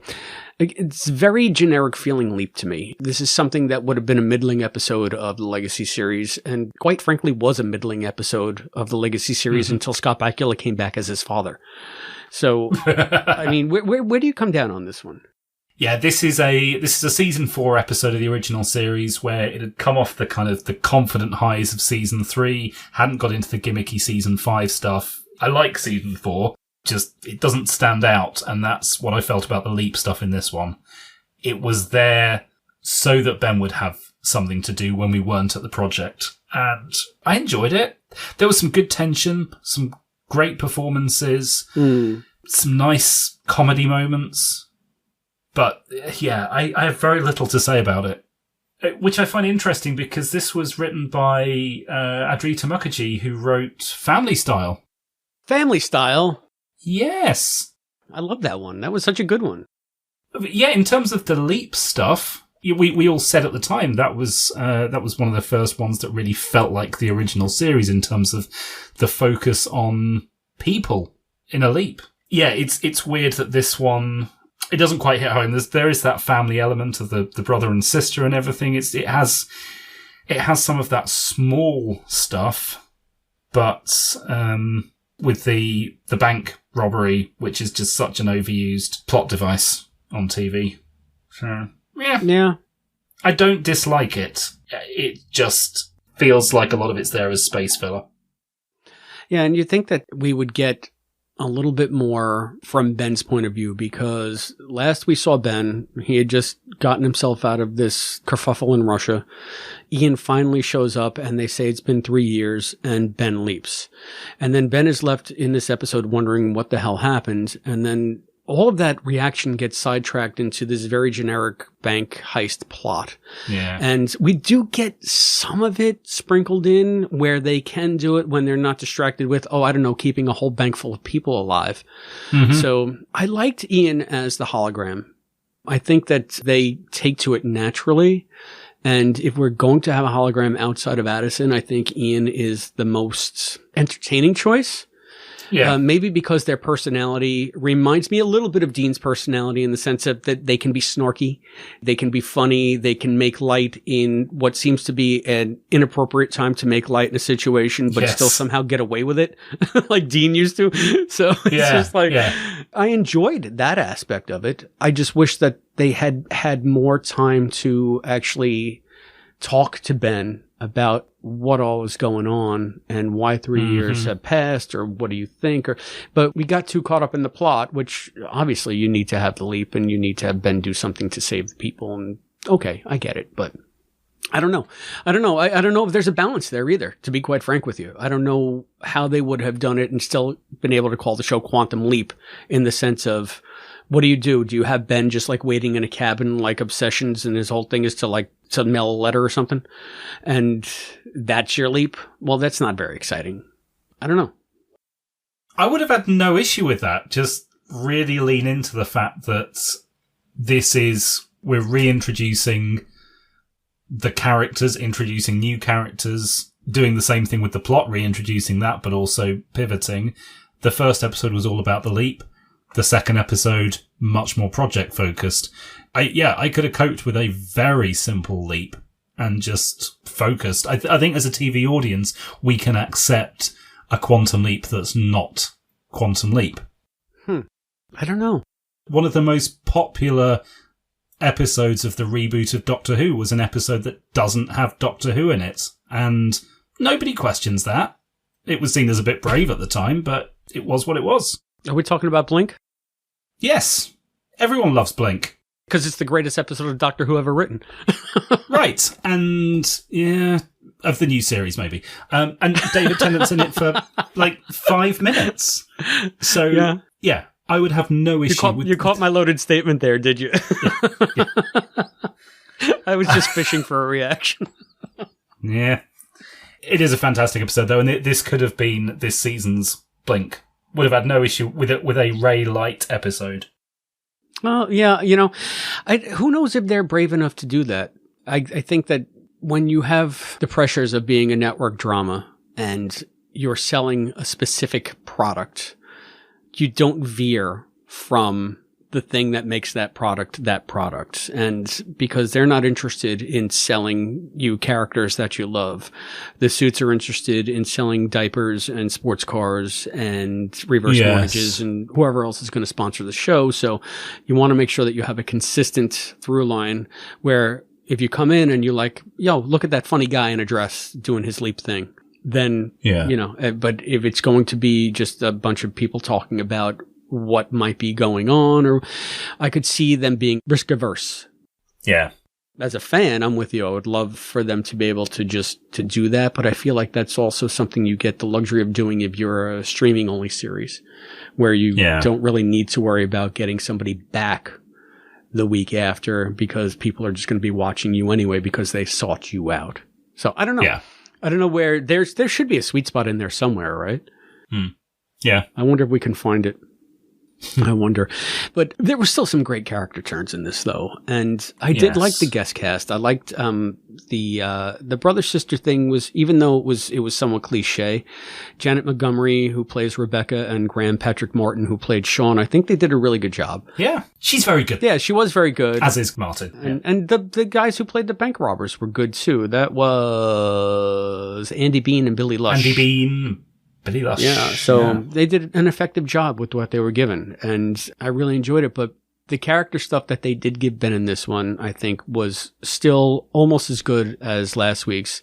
it's very generic feeling leap to me. This is something that would have been a middling episode of the Legacy series, and quite frankly was a middling episode of the Legacy series until Scott Bakula came back as his father. So, I mean, where do you come down on this one? Yeah, this is a season 4 episode of the original series where it had come off the kind of the confident highs of season 3, hadn't got into the gimmicky season 5 stuff. I like season 4, just it doesn't stand out, and that's what I felt about the leap stuff in this one. It was there so that Ben would have something to do when we weren't at the project, and I enjoyed it. There was some good tension, some great performances, some nice comedy moments. But yeah, I have very little to say about it, which I find interesting because this was written by Adrita Mukherjee, who wrote Family Style. Family Style? Yes. I love that one. That was such a good one. Yeah, in terms of the leap stuff, we all said at the time that was one of the first ones that really felt like the original series in terms of the focus on people in a leap. Yeah, it's weird that this one, it doesn't quite hit home. There is that family element of the brother and sister and everything. It has some of that small stuff, but with the bank robbery, which is just such an overused plot device on TV. So yeah. I don't dislike it. It just feels like a lot of it's there as space filler. Yeah, and you think that we would get a little bit more from Ben's point of view, because last we saw Ben, he had just gotten himself out of this kerfuffle in Russia. Ian finally shows up and they say it's been 3 years and Ben leaps. And then Ben is left in this episode wondering what the hell happened. And then all of that reaction gets sidetracked into this very generic bank heist plot. Yeah. And we do get some of it sprinkled in where they can do it when they're not distracted with, I don't know, keeping a whole bank full of people alive. Mm-hmm. So I liked Ian as the hologram. I think that they take to it naturally. And if we're going to have a hologram outside of Addison, I think Ian is the most entertaining choice. Yeah. Maybe because their personality reminds me a little bit of Dean's personality in the sense of that they can be snarky, they can be funny, they can make light in what seems to be an inappropriate time to make light in a situation, but still somehow get away with it, like Dean used to. So it's just like, I enjoyed that aspect of it. I just wish that they had had more time to actually talk to Ben about what all is going on and why 3 years have passed, or what do you think? But we got too caught up in the plot, which obviously you need to have the leap and you need to have Ben do something to save the people. And okay, I get it, but I don't know. I don't know if there's a balance there either, to be quite frank with you. I don't know how they would have done it and still been able to call the show Quantum Leap, in the sense of, what do? Do you have Ben just like waiting in a cabin like Obsessions, and his whole thing is to mail a letter or something? And that's your leap? Well, that's not very exciting. I don't know. I would have had no issue with that. Just really lean into the fact that we're reintroducing the characters, introducing new characters, doing the same thing with the plot, reintroducing that, but also pivoting. The first episode was all about the leap. The second episode, much more project focused. I could have coped with a very simple leap and just focused. I think as a TV audience, we can accept a quantum leap that's not Quantum Leap. I don't know. One of the most popular episodes of the reboot of Doctor Who was an episode that doesn't have Doctor Who in it. And nobody questions that. It was seen as a bit brave at the time, but it was what it was. Are we talking about Blink? Yes. Everyone loves Blink. Because it's the greatest episode of Doctor Who ever written. Right. And, of the new series, maybe. And David Tennant's in it for, 5 minutes. So, yeah, I would have no issue with... You caught my loaded statement there, did you? Yeah. I was just fishing for a reaction. Yeah. It is a fantastic episode, though, and this could have been this season's Blink. Would have had no issue with a Ray Light episode. Well, yeah, who knows if they're brave enough to do that. I think that when you have the pressures of being a network drama and you're selling a specific product, you don't veer from the thing that makes that product. And because they're not interested in selling you characters that you love, the Suits are interested in selling diapers and sports cars and reverse mortgages and whoever else is going to sponsor the show. So you want to make sure that you have a consistent through line where if you come in and you're like, yo, look at that funny guy in a dress doing his leap thing, then, but if it's going to be just a bunch of people talking about what might be going on, or I could see them being risk averse. Yeah. As a fan, I'm with you. I would love for them to be able to do that, but I feel like that's also something you get the luxury of doing if you're a streaming only series, where you don't really need to worry about getting somebody back the week after, because people are just going to be watching you anyway because they sought you out. So I don't know. Yeah. I don't know where there should be a sweet spot in there somewhere, right? Yeah. I wonder if we can find it. I wonder. But there were still some great character turns in this, though. And I did like the guest cast. I liked the brother-sister thing was, even though it was somewhat cliche, Janet Montgomery, who plays Rebecca, and Graham Patrick Morton, who played Sean, I think they did a really good job. Yeah, she's very good. Yeah, she was very good. As is Martin. And the guys who played the bank robbers were good, too. That was Andy Bean and Billy Lush. Andy Bean, Billy Lush. Yeah, so they did an effective job with what they were given, and I really enjoyed it. But The character stuff that they did give Ben in this one, I think, was still almost as good as last week's,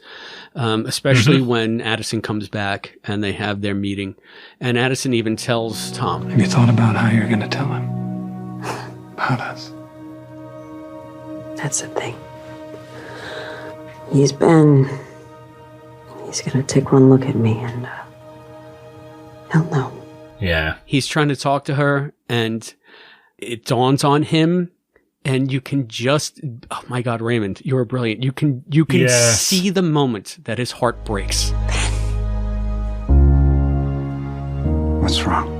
especially when Addison comes back and they have their meeting. And Addison even tells Tom. Have you thought about how you're going to tell him about us? That's the thing. He's going to take one look at me and he'll know. Yeah. He's trying to talk to her and it dawns on him, and you can just, oh my God, Raymond, you're brilliant. You can see the moment that his heart breaks. What's wrong?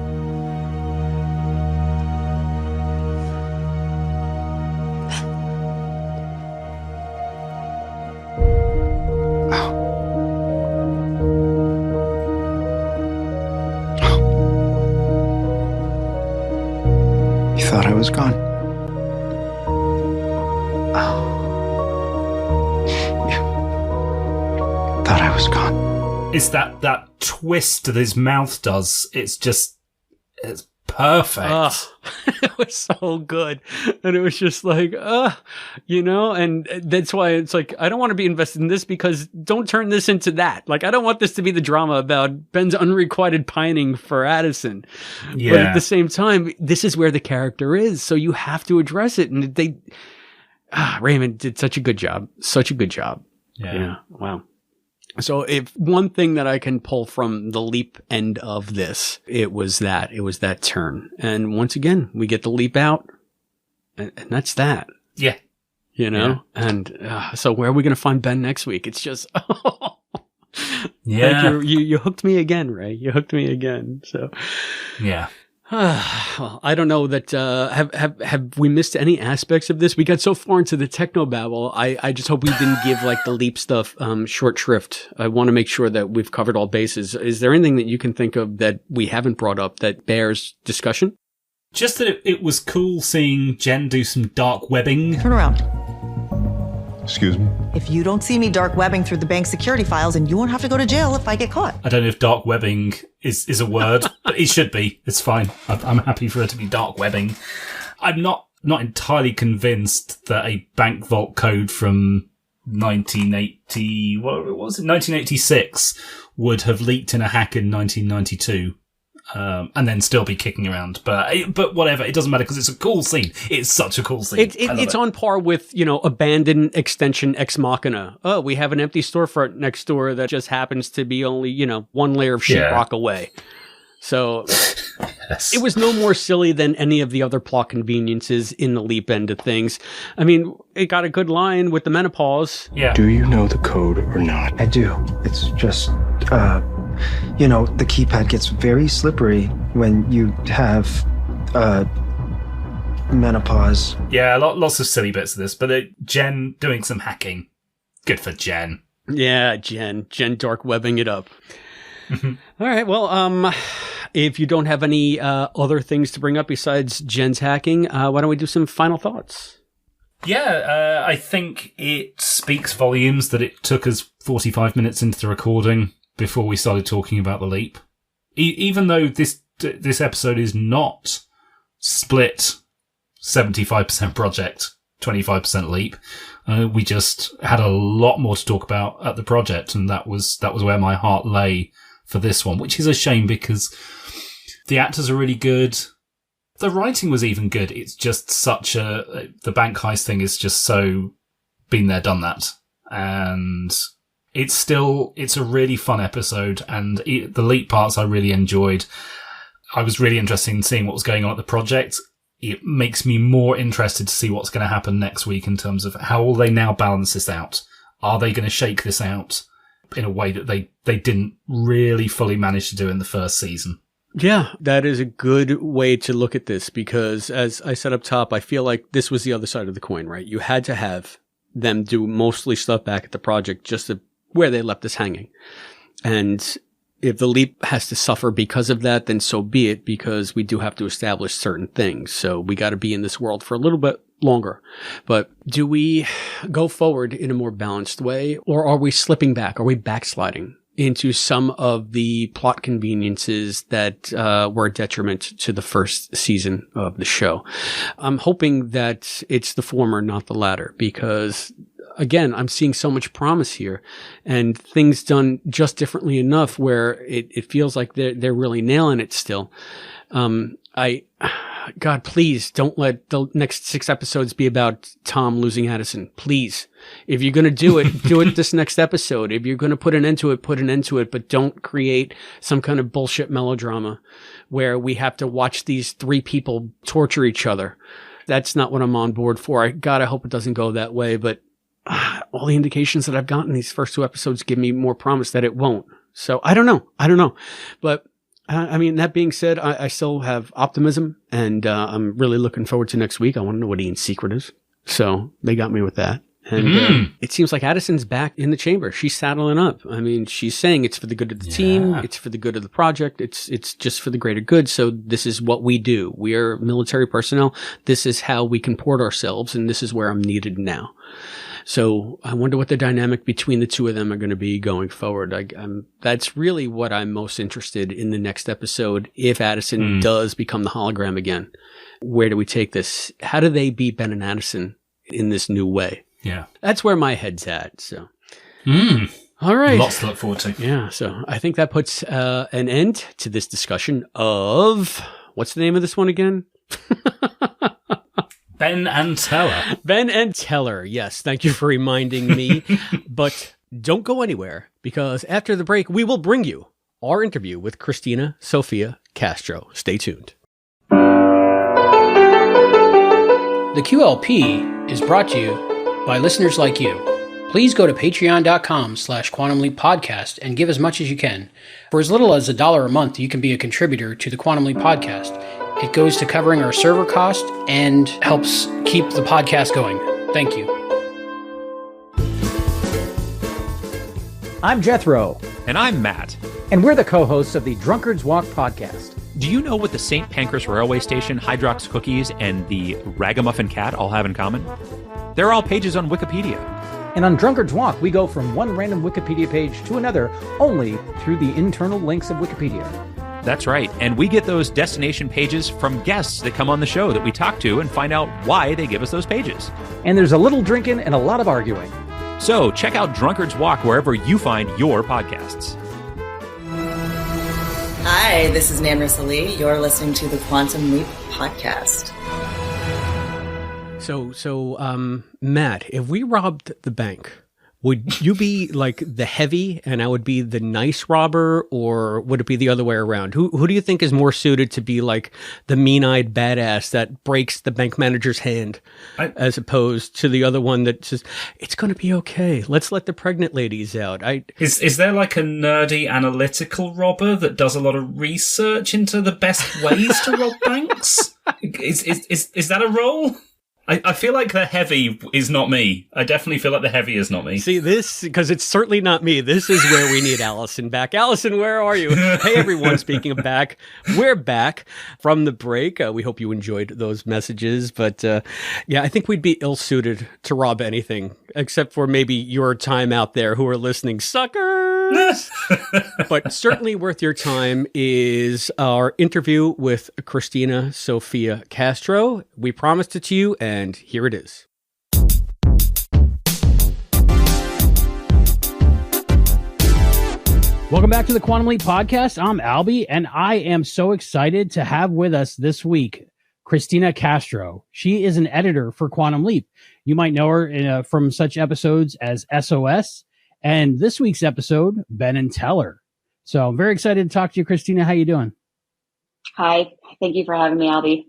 Thought I was gone. You thought I was gone. It's that twist that his mouth does. It's perfect. It was so good. And it was just like, and that's why it's like, I don't want to be invested in this because don't turn this into that. Like, I don't want this to be the drama about Ben's unrequited pining for Addison. Yeah. But at the same time, this is where the character is. So you have to address it. And Raymond did such a good job. Such a good job. Yeah. Wow. So if one thing that I can pull from the Leap end of this, it was that turn. And once again, we get the Leap out and that's that. Yeah. And so where are we going to find Ben next week? It's just, yeah. Like you hooked me again, Ray. You hooked me again. So yeah. Well, I don't know that, have we missed any aspects of this? We got so far into the Techno-babble. I just hope we didn't give like the Leap stuff, short shrift. I want to make sure that we've covered all bases. Is there anything that you can think of that we haven't brought up that bears discussion? Just that it was cool seeing Jen do some dark webbing. Turn around. Excuse me? If you don't see me dark webbing through the bank security files, and you won't have to go to jail if I get caught. I don't know if dark webbing is a word, but it should be. It's fine. I'm happy for it to be dark webbing. I'm not entirely convinced that a bank vault code from 1986 would have leaked in a hack in 1992. And then still be kicking around. But whatever, it doesn't matter because it's a cool scene. It's such a cool scene. It's on par with, abandoned extension ex machina. Oh, we have an empty storefront next door that just happens to be only, one layer of sheetrock away. So yes. It was no more silly than any of the other plot conveniences in the Leap end of things. I mean, it got a good line with the menopause. Yeah. Do you know the code or not? I do. It's just, the keypad gets very slippery when you have menopause. Yeah, lots of silly bits of this, but Jen doing some hacking. Good for Jen. Yeah, Jen dark webbing it up. All right, well, if you don't have any other things to bring up besides Jen's hacking, why don't we do some final thoughts? Yeah, I think it speaks volumes that it took us 45 minutes into the recording before we started talking about the Leap. Even though this episode is not split 75% project, 25% Leap, we just had a lot more to talk about at the project, and that was where my heart lay for this one, which is a shame because the actors are really good. The writing was even good. It's just the bank heist thing is just so been there, done that. And it's a really fun episode, and the Leap parts I really enjoyed. I was really interested in seeing what was going on at the project. It makes me more interested to see what's going to happen next week in terms of how will they now balance this out? Are they going to shake this out in a way that they didn't really fully manage to do in the first season? Yeah, that is a good way to look at this because, as I said up top, I feel like this was the other side of the coin, right? You had to have them do mostly stuff back at the project just where they left us hanging. And if the Leap has to suffer because of that, then so be it, because we do have to establish certain things. So we got to be in this world for a little bit longer. But do we go forward in a more balanced way, or are we slipping back? Are we backsliding? into some of the plot conveniences that were a detriment to the first season of the show. I'm hoping that it's the former, not the latter, because again, I'm seeing so much promise here and things done just differently enough where it feels like they're really nailing it still. God, please don't let the next 6 episodes be about Tom losing Addison. Please. If you're going to do it, do it this next episode. If you're going to put an end to it, put an end to it, but don't create some kind of bullshit melodrama where we have to watch these 3 people torture each other. That's not what I'm on board for. I hope it doesn't go that way, but all the indications that I've gotten these first 2 episodes give me more promise that it won't. So I don't know. But I mean, that being said, I still have optimism, and I'm really looking forward to next week. I want to know what Ian's secret is. So they got me with that. And it seems like Addison's back in the chamber. She's saddling up. I mean, she's saying it's for the good of the team. It's for the good of the project. It's just for the greater good. So this is what we do. We are military personnel. This is how we comport ourselves, and this is where I'm needed now. So I wonder what the dynamic between the 2 of them are going to be going forward. That's really what I'm most interested in the next episode. If Addison does become the hologram again, where do we take this? How do they beat Ben and Addison in this new way? Yeah. That's where my head's at. So, all right. Lots to look forward to. Yeah. So I think that puts an end to this discussion of, what's the name of this one again? Ben and Teller. Ben and Teller. Yes. Thank you for reminding me. But don't go anywhere, because after the break, we will bring you our interview with Christina Sophia Castro. Stay tuned. The QLP is brought to you by listeners like you. Please go to patreon.com/quantumleappodcast and give as much as you can. For as little as $1 a month, you can be a contributor to the Quantum Leap podcast. It goes to covering our server cost and helps keep the podcast going. Thank you. I'm Jethro. And I'm Matt. And we're the co-hosts of the Drunkard's Walk podcast. Do you know what the St. Pancras Railway Station, Hydrox Cookies, and the Ragamuffin Cat all have in common? They're all pages on Wikipedia. And on Drunkard's Walk, we go from one random Wikipedia page to another only through the internal links of Wikipedia. That's right, and we get those destination pages from guests that come on the show that we talk to and find out why they give us those pages. And there's a little drinking and a lot of arguing. So check out Drunkard's Walk wherever you find your podcasts. Hi, this is Namrisa Lee. You're listening to the Quantum Leap podcast. So, Matt, if we robbed the bank, would you be like the heavy and I would be the nice robber, or would it be the other way around? Who do you think is more suited to be like the mean-eyed badass that breaks the bank manager's hand, as opposed to the other one that says, it's going to be okay, let's let the pregnant ladies out? Is there like a nerdy analytical robber that does a lot of research into the best ways to rob banks? Is that a role? I feel like the heavy is not me. I definitely feel like the heavy is not me. See, this, because it's certainly not me. This is where we need Allison back. Allison, where are you? Hey, everyone. Speaking of back, we're back from the break. We hope you enjoyed those messages. But yeah, I think we'd be ill-suited to rob anything, except for maybe your time out there who are listening, suckers. But certainly worth your time is our interview with Christina Sophia Castro. We promised it to you, and here it is. Welcome back to the Quantum Leap podcast. I'm Albie, and I am so excited to have with us this week Christina Castro. She is an editor for Quantum Leap. You might know her from such episodes as SOS, and this week's episode, Ben and Teller. So I'm very excited to talk to you, Christina. How you doing? Hi. Thank you for having me, Albie.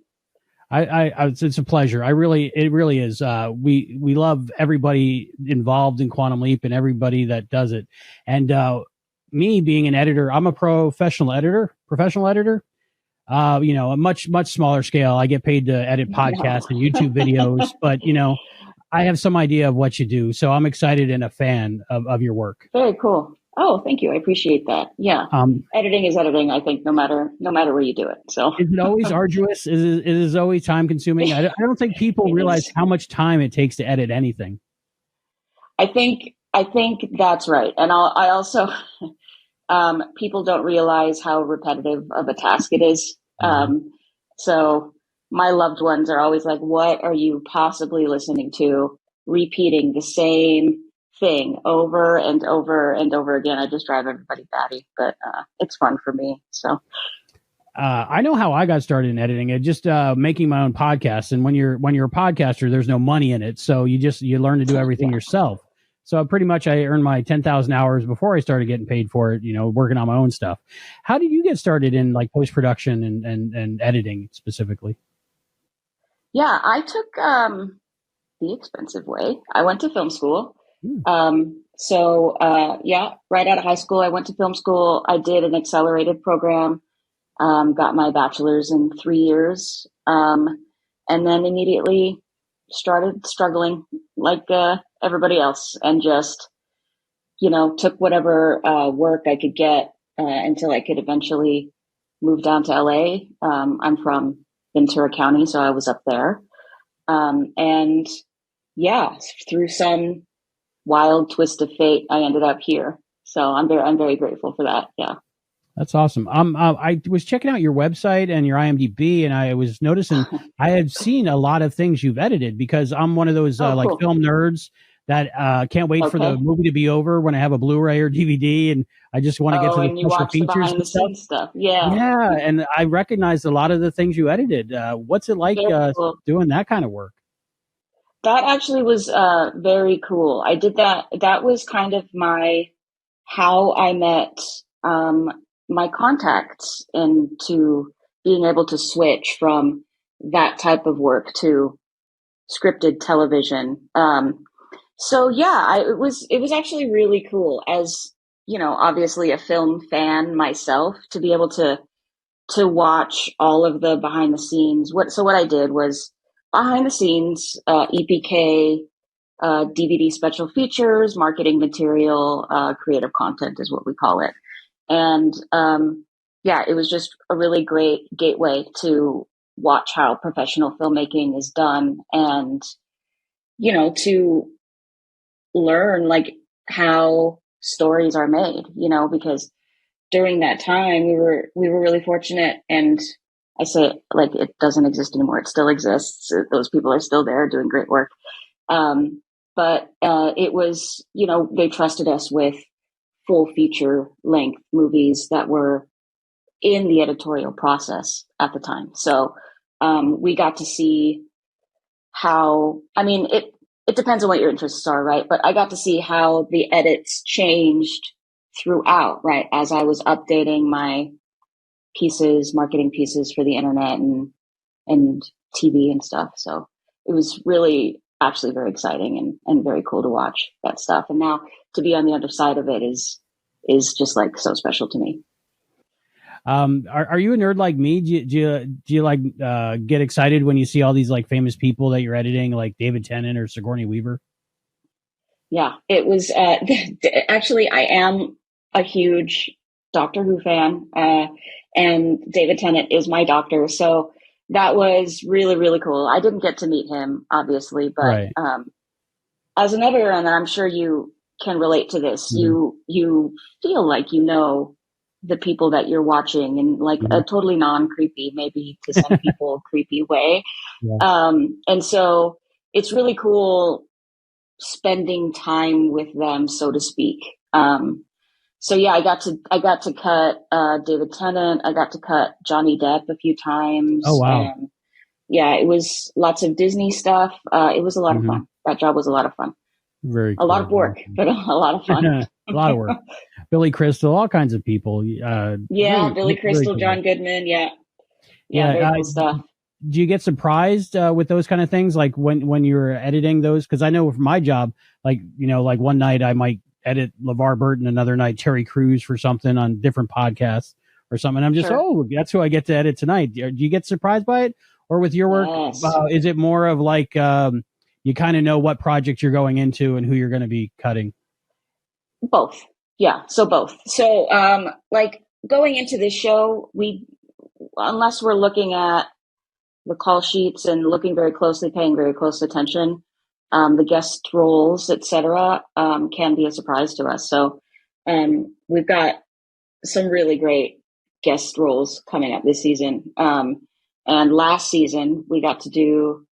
It's a pleasure. It really is. We love everybody involved in Quantum Leap and everybody that does it. And me being an editor, I'm a professional editor. A much smaller scale. I get paid to edit podcasts and YouTube videos, but I have some idea of what you do. So I'm excited and a fan of your work. Very cool. Oh, thank you. I appreciate that. Yeah. Editing is editing, I think, no matter where you do it. So is it always arduous? Is it always time consuming? I don't think people realize how much time it takes to edit anything. I think that's right. And I also, people don't realize how repetitive of a task it is. So my loved ones are always like, what are you possibly listening to? Repeating the same thing over and over and over again. I just drive everybody batty, but it's fun for me. So I know how I got started in editing it, just making my own podcasts. And when you're a podcaster, there's no money in it. So you learn to do everything yourself. So pretty much I earned my 10,000 hours before I started getting paid for it, working on my own stuff. How did you get started in like post-production and editing specifically? Yeah, I took the expensive way. I went to film school. So right out of high school, I went to film school. I did an accelerated program, got my bachelor's in 3 years, and then immediately started struggling like everybody else, and just, took whatever work I could get until I could eventually move down to LA. I'm from Ventura County, so I was up there. And yeah, through some wild twist of fate, I ended up here. So I'm very grateful for that. Yeah. That's awesome. I was checking out your website and your IMDb, and I was noticing I had seen a lot of things you've edited, because I'm one of those cool. Film nerds that can't wait for the movie to be over when I have a Blu-ray or DVD, and I just want to get to the special features and stuff. Yeah. Yeah, and I recognized a lot of the things you edited. What's it like cool. doing that kind of work? That actually was very cool. I did that. That was kind of how I met my contacts into being able to switch from that type of work to scripted television. So yeah, it was actually really cool, as, obviously a film fan myself, to be able to watch all of the behind the scenes. What I did was behind the scenes, EPK, DVD special features, marketing material, creative content is what we call it. And it was just a really great gateway to watch how professional filmmaking is done, and, to learn like how stories are made, because during that time we were really fortunate. And I say, like, it doesn't exist anymore. It still exists. Those people are still there doing great work. But it was, they trusted us with full feature length movies that were in the editorial process at the time. So we got to see how, it depends on what your interests are, right? But I got to see how the edits changed throughout, right? As I was updating my pieces, marketing pieces for the internet and TV and stuff. So it was really actually very exciting and very cool to watch that stuff. And now to be on the other side of it is just like so special to me. Are you a nerd like me? Do you like get excited when you see all these like famous people that you're editing, like David Tennant or Sigourney Weaver? Yeah, it was actually, I am a huge Doctor Who fan, and David Tennant is my doctor. So that was really, really cool. I didn't get to meet him, obviously, but right. As an editor, and I'm sure you can relate to this, you feel like the people that you're watching in like a totally non-creepy, maybe to some people creepy way. Yeah. And so it's really cool spending time with them, so to speak. So yeah, I got to cut David Tennant. I got to cut Johnny Depp a few times. Oh wow! Yeah, it was lots of Disney stuff. It was a lot of fun. That job was a lot of fun. Very a lot of work, but a lot of fun. A lot of work. Billy Crystal, all kinds of people. Billy Crystal, cool. John Goodman. Yeah, very cool stuff. Do you get surprised with those kind of things, like when you're editing those? Because I know for my job, like one night I might edit LeVar Burton, another night Terry Crews for something on different podcasts or something. I'm just, that's who I get to edit tonight. Do you get surprised by it? Or with your work, yes. Is it more of like you kind of know what project you're going into and who you're going to be cutting? Both. Yeah. So both. So like going into this show, unless we're looking at the call sheets and looking very closely, paying very close attention, the guest roles, etc., can be a surprise to us. So we've got some really great guest roles coming up this season. And last season we got to do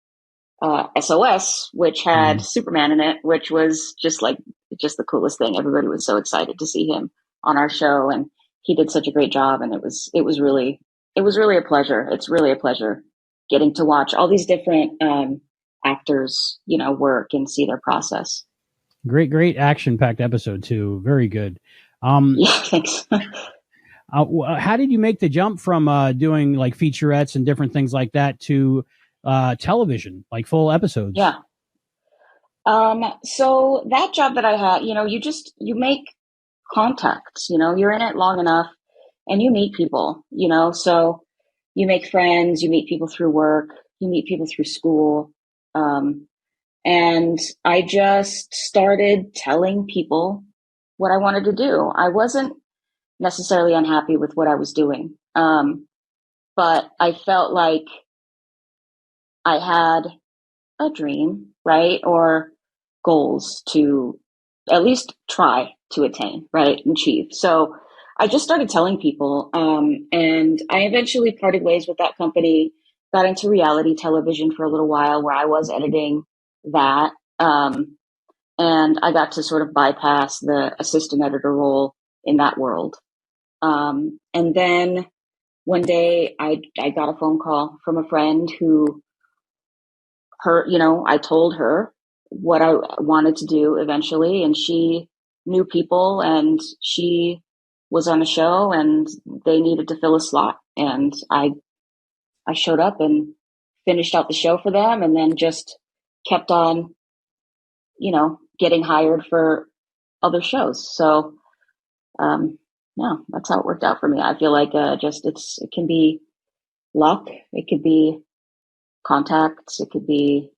SOS, which had Superman in it, which was just the coolest thing. Everybody was so excited to see him on our show, and he did such a great job. And it was really a pleasure. It's really a pleasure getting to watch all these different actors, work and see their process. Great action-packed episode too. Very good. Yeah, thanks. How did you make the jump from doing like featurettes and different things like that to television, like full episodes? Yeah. So that job that I had, you make contacts, you're in it long enough and you meet people, so you make friends, you meet people through work, you meet people through school. And I just started telling people what I wanted to do. I wasn't necessarily unhappy with what I was doing. But I felt like I had a dream, right? Or goals to at least try to attain, right? And achieve. So I just started telling people, and I eventually parted ways with that company, got into reality television for a little while where I was editing that. And I got to sort of bypass the assistant editor role in that world. And then one day I got a phone call from a friend who I told her what I wanted to do eventually, and she knew people and she was on a show and they needed to fill a slot. And I showed up and finished out the show for them and then just kept on, getting hired for other shows. So, yeah, that's how it worked out for me. I feel like it can be luck, it could be contacts, it could be,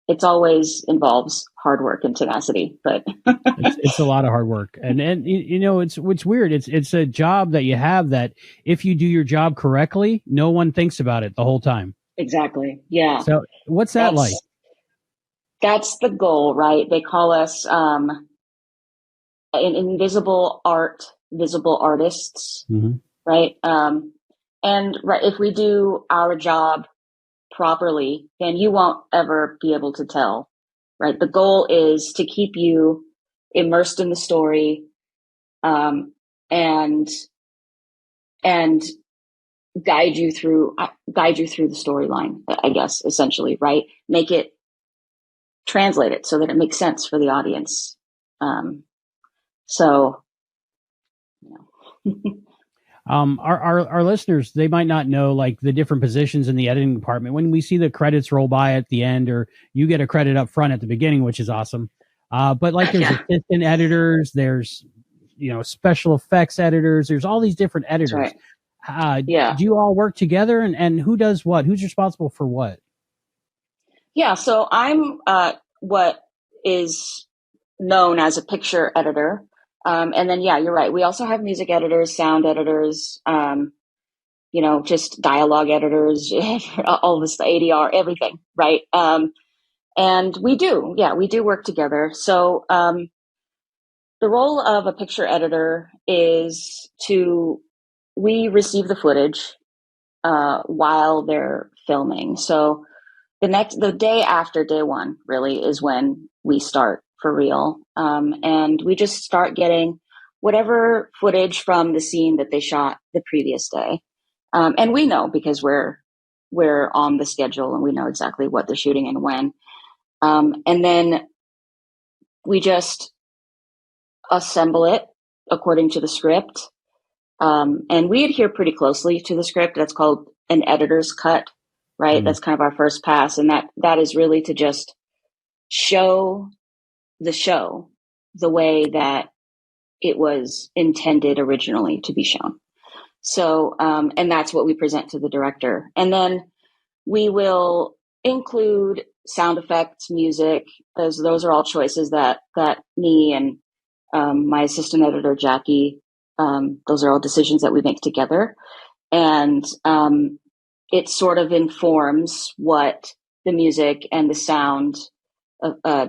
it's always involves hard work and tenacity, but it's a lot of hard work. And it's weird. It's a job that you have that if you do your job correctly, no one thinks about it the whole time. Exactly. Yeah. So what's that like? That's the goal, right? They call us an invisible art, visible artists, right? And if we do our job properly, then you won't ever be able to tell, right? The goal is to keep you immersed in the story, and guide you through the storyline, I guess, essentially, right? Translate it so that it makes sense for the audience. Our listeners, they might not know like the different positions in the editing department. When we see the credits roll by at the end, or you get a credit up front at the beginning, which is awesome. But like there's assistant editors, there's, special effects editors, there's all these different editors. Right. Do you all work together and who does what? Who's responsible for what? Yeah. So I'm, what is known as a picture editor. And then, yeah, you're right. We also have music editors, sound editors, just dialogue editors, all this, the ADR, everything. Right. And we do work together. So, the role of a picture editor is we receive the footage, while they're filming. So the day after day one really is when we start for real. And we just start getting whatever footage from the scene that they shot the previous day. And we know because we're on the schedule and we know exactly what they're shooting and when. And then we just assemble it according to the script. And we adhere pretty closely to the script. That's called an editor's cut, right? That's kind of our first pass. And that is really to just show the show the way that it was intended originally to be shown. So, and that's what we present to the director. And then we will include sound effects, music. Those are all choices that me and my assistant editor, Jackie, those are all decisions that we make together. And it sort of informs what the music and the sound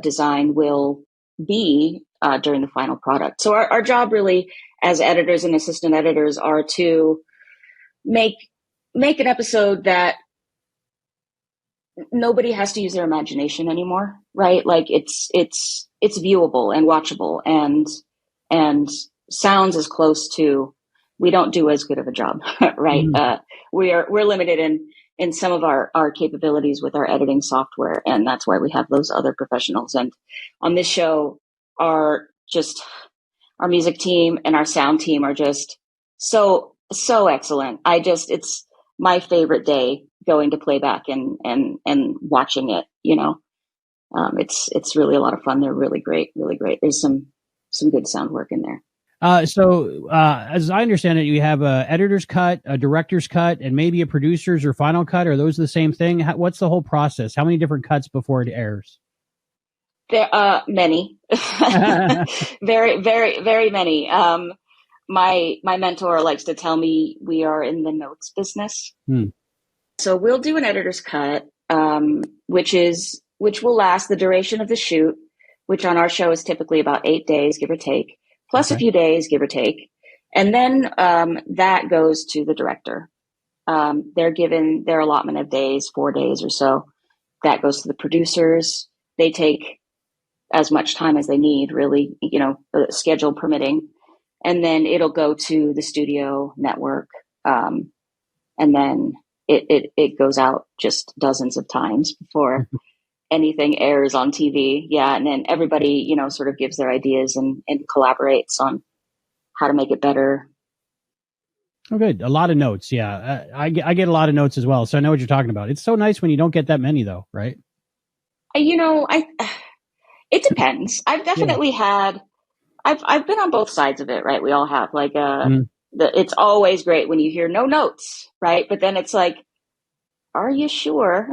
design will be during the final product. So our job really as editors and assistant editors are to make an episode that nobody has to use their imagination anymore, right? Like it's viewable and watchable and sounds as close to, we don't do as good of a job, right? We're limited in some of our capabilities with our editing software, and that's why we have those other professionals. And on this show, our music team and our sound team are just so excellent. It's my favorite day going to playback and watching it. It's really a lot of fun. They're really great. There's some good sound work in there. So as I understand it, you have a editor's cut, a director's cut, and maybe a producer's or final cut. Are those the same thing? What's the whole process? How many different cuts before it airs? There are many, very, very, very many. My mentor likes to tell me we are in the notes business. So we'll do an editor's cut, which will last the duration of the shoot, which on our show is typically about 8 days, give or take, plus a few days, give or take. And then that goes to the director. They're given their allotment of days, 4 days or so. That goes to the producers. They take as much time as they need, really, schedule permitting. And then it'll go to the studio network. And then it goes out just dozens of times before anything airs on TV. Yeah. And then everybody, sort of gives their ideas and collaborates on how to make it better. Oh, good. A lot of notes. Yeah. I get a lot of notes as well. So I know what you're talking about. It's so nice when you don't get that many though, right? It depends. I've definitely had, I've been on both sides of it, right? We all have it's always great when you hear no notes, right? But then it's like, are you sure?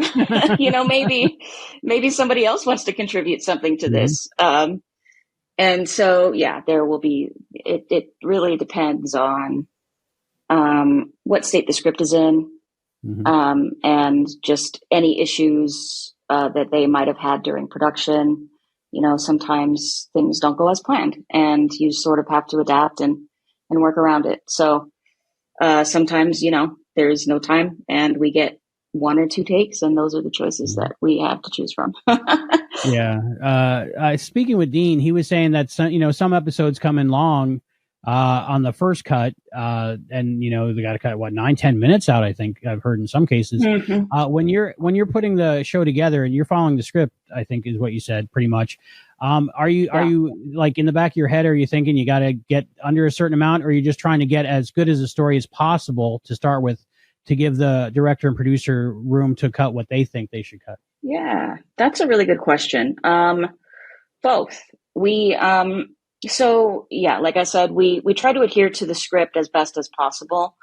Maybe somebody else wants to contribute something to this. And so, yeah, there will be, it really depends on what state the script is in, and just any issues that they might have had during production. Sometimes things don't go as planned and you sort of have to adapt and work around it. So sometimes, there's no time and we get 1 or 2 takes, and those are the choices that we have to choose from. Yeah. Speaking with Dean, he was saying that some episodes come in long on the first cut, and they got to cut 9-10 minutes out. I think I've heard in some cases. When you're putting the show together and you're following the script, I think is what you said pretty much. Are you like in the back of your head? Are you thinking you got to get under a certain amount, or are you just trying to get as good as a story as possible to start with, to give the director and producer room to cut what they think they should cut? Yeah, that's a really good question. Both. So yeah, like I said, we try to adhere to the script as best as possible.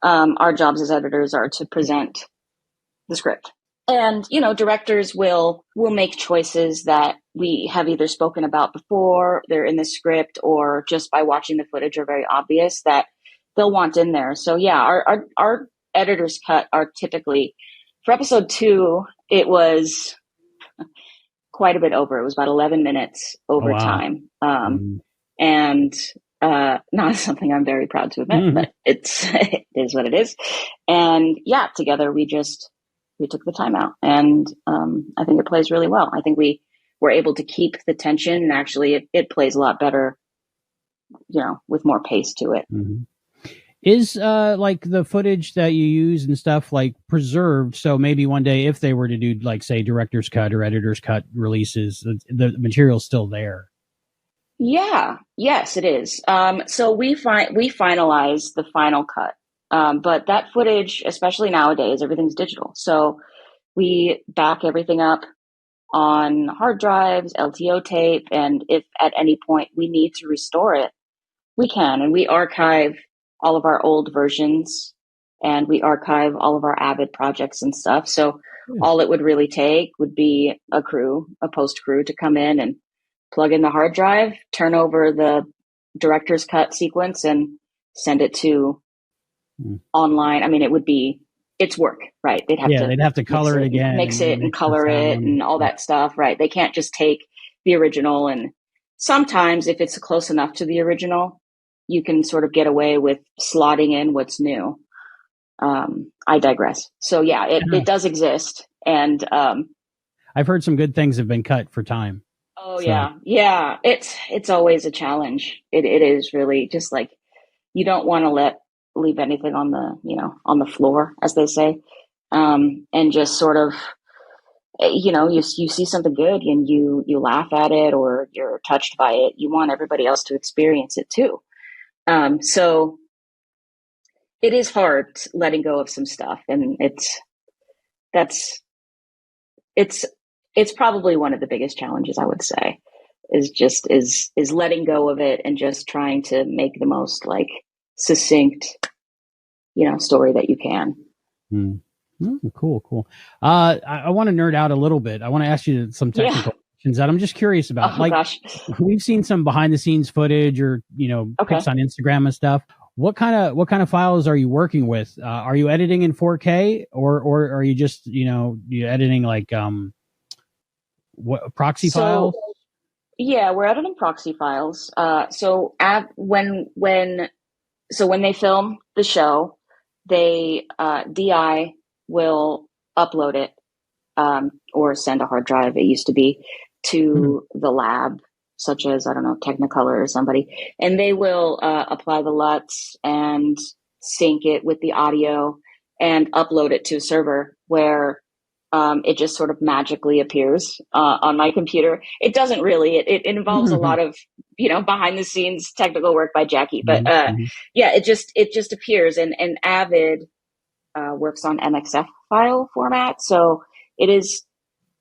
Our jobs as editors are to present the script, and directors will make choices that we have either spoken about before, they're in the script, or just by watching the footage are very obvious that they'll want in there. So yeah, our editor's cut are typically, for episode 2, it was quite a bit over. It was about 11 minutes over time. And not something I'm very proud to admit, but it is what it is. And yeah, together we took the time out, and I think it plays really well. I think we were able to keep the tension, and actually it plays a lot better, with more pace to it. Is like the footage that you use and stuff like preserved? So maybe one day if they were to do like say director's cut or editor's cut releases, the material's still there. Yeah. Yes, it is. So we finalize the final cut. But that footage, especially nowadays, everything's digital. So we back everything up on hard drives, LTO tape, and if at any point we need to restore it, we can. And we archive all of our old versions, and we archive all of our Avid projects and stuff. So all it would really take would be a post crew to come in and plug in the hard drive, turn over the director's cut sequence, and send it to online. I mean, it's work, right? They'd have to color it again, mix it and color it and all that stuff, right? They can't just take the original, and sometimes if it's close enough to the original, you can sort of get away with slotting in what's new. I digress. So yeah, it does exist. And I've heard some good things have been cut for time. Oh, so. Yeah. It's always a challenge. It is really just like, you don't want to leave anything on the floor, as they say. And just sort of, you see something good and you laugh at it or you're touched by it. You want everybody else to experience it too. So it is hard letting go of some stuff. And it's probably one of the biggest challenges, I would say, is letting go of it and just trying to make the most like succinct, story that you can. Cool. I want to nerd out a little bit. I want to ask you some technical questions that I'm just curious about. Gosh. We've seen some behind the scenes footage or, pics on Instagram and stuff. What kind of files are you working with? Are you editing in 4K or are you just, you editing like, what proxy files? Yeah, we're editing proxy files. So when they film the show, they DI will upload it or send a hard drive. It used to be to the lab, such as Technicolor or somebody, and they will apply the LUTs and sync it with the audio and upload it to a server where it just sort of magically appears on my computer. It doesn't really. It involves a lot of behind the scenes technical work by Jackie, but it just appears. And Avid works on MXF file format, so it is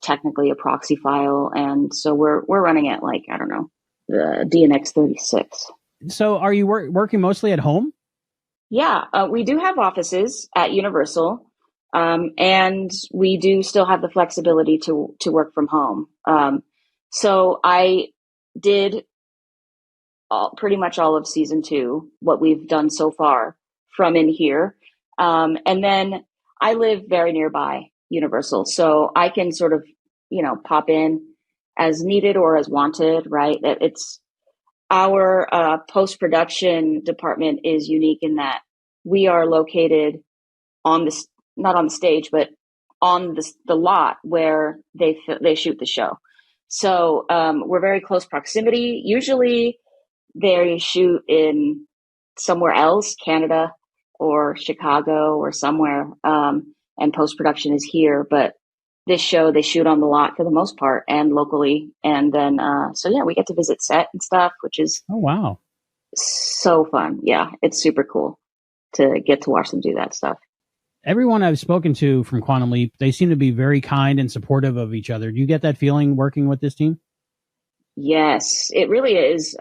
technically a proxy file, and so we're running it like the DNX 36. So are you working mostly at home? Yeah, we do have offices at Universal. And we do still have the flexibility to work from home. So I did pretty much all of season 2, what we've done so far from in here. And then I live very nearby Universal, so I can sort of, pop in as needed or as wanted, right? It's our post-production department is unique in that we are located on the not on the stage, but on the lot where they shoot the show. So we're very close proximity. Usually they shoot in somewhere else, Canada or Chicago or somewhere, and post-production is here. But this show, they shoot on the lot for the most part and locally. And then, we get to visit set and stuff, which is wow, so fun. Yeah, it's super cool to get to watch them do that stuff. Everyone I've spoken to from Quantum Leap, they seem to be very kind and supportive of each other. Do you get that feeling working with this team? Yes, it really is.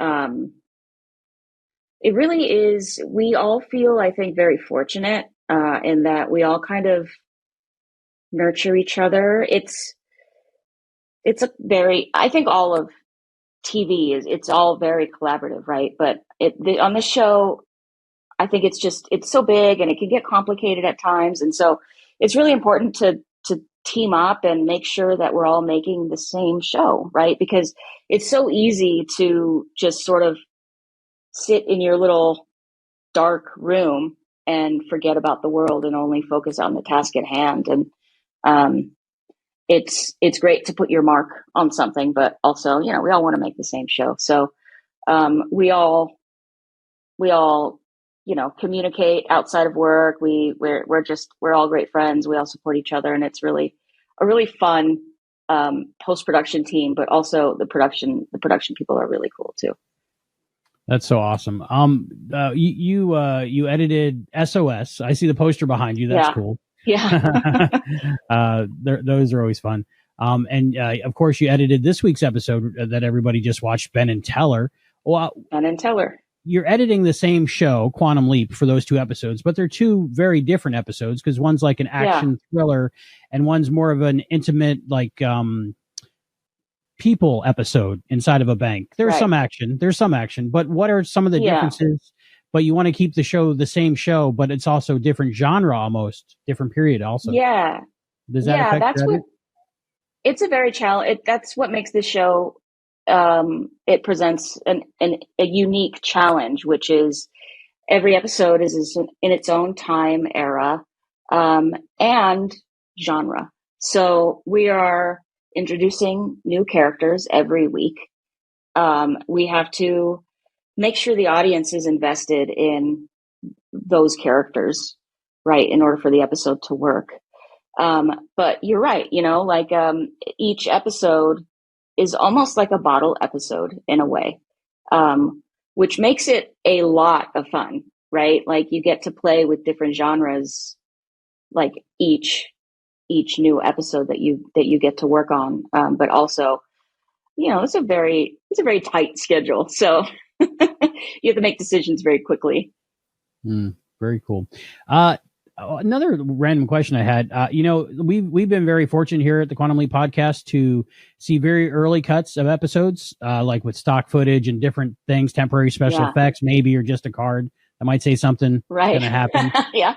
It really is. We all feel, I think, very fortunate in that we all kind of nurture each other. It's a very, I think all of TV it's all very collaborative, right? But on the show, I think it's so big and it can get complicated at times. And so it's really important to team up and make sure that we're all making the same show, right? Because it's so easy to just sort of sit in your little dark room and forget about the world and only focus on the task at hand. And it's great to put your mark on something, but also, we all want to make the same show. So we all communicate outside of work. We're all great friends. We all support each other, and it's really a really fun post-production team. But also the production people are really cool too. That's so awesome. You edited SOS. I see the poster behind you. That's cool. Yeah. Those are always fun. And of course, you edited this week's episode that everybody just watched, Ben and Teller. Well, Ben and Teller. You're editing the same show, Quantum Leap, for those 2 episodes, but they're 2 very different episodes because one's like an action thriller and one's more of an intimate, like people episode inside of a bank. There's some action. But what are some of the differences? But you want to keep the show the same show, but it's also different genre, almost different period also. Yeah. Does that affect it's a very challenge. That's what makes this show it presents a unique challenge, which is every episode is in its own time era and genre. So we are introducing new characters every week. We have to make sure the audience is invested in those characters, right, in order for the episode to work. But you're right, each episode is almost like a bottle episode in a way, which makes it a lot of fun, right? Like you get to play with different genres, like each new episode that you get to work on. But also, it's a very tight schedule. So you have to make decisions very quickly. Very cool. Another random question I had, we've been very fortunate here at the Quantum Leap podcast to see very early cuts of episodes, like with stock footage and different things, temporary special effects, maybe, or just a card that might say something going to happen. Yeah.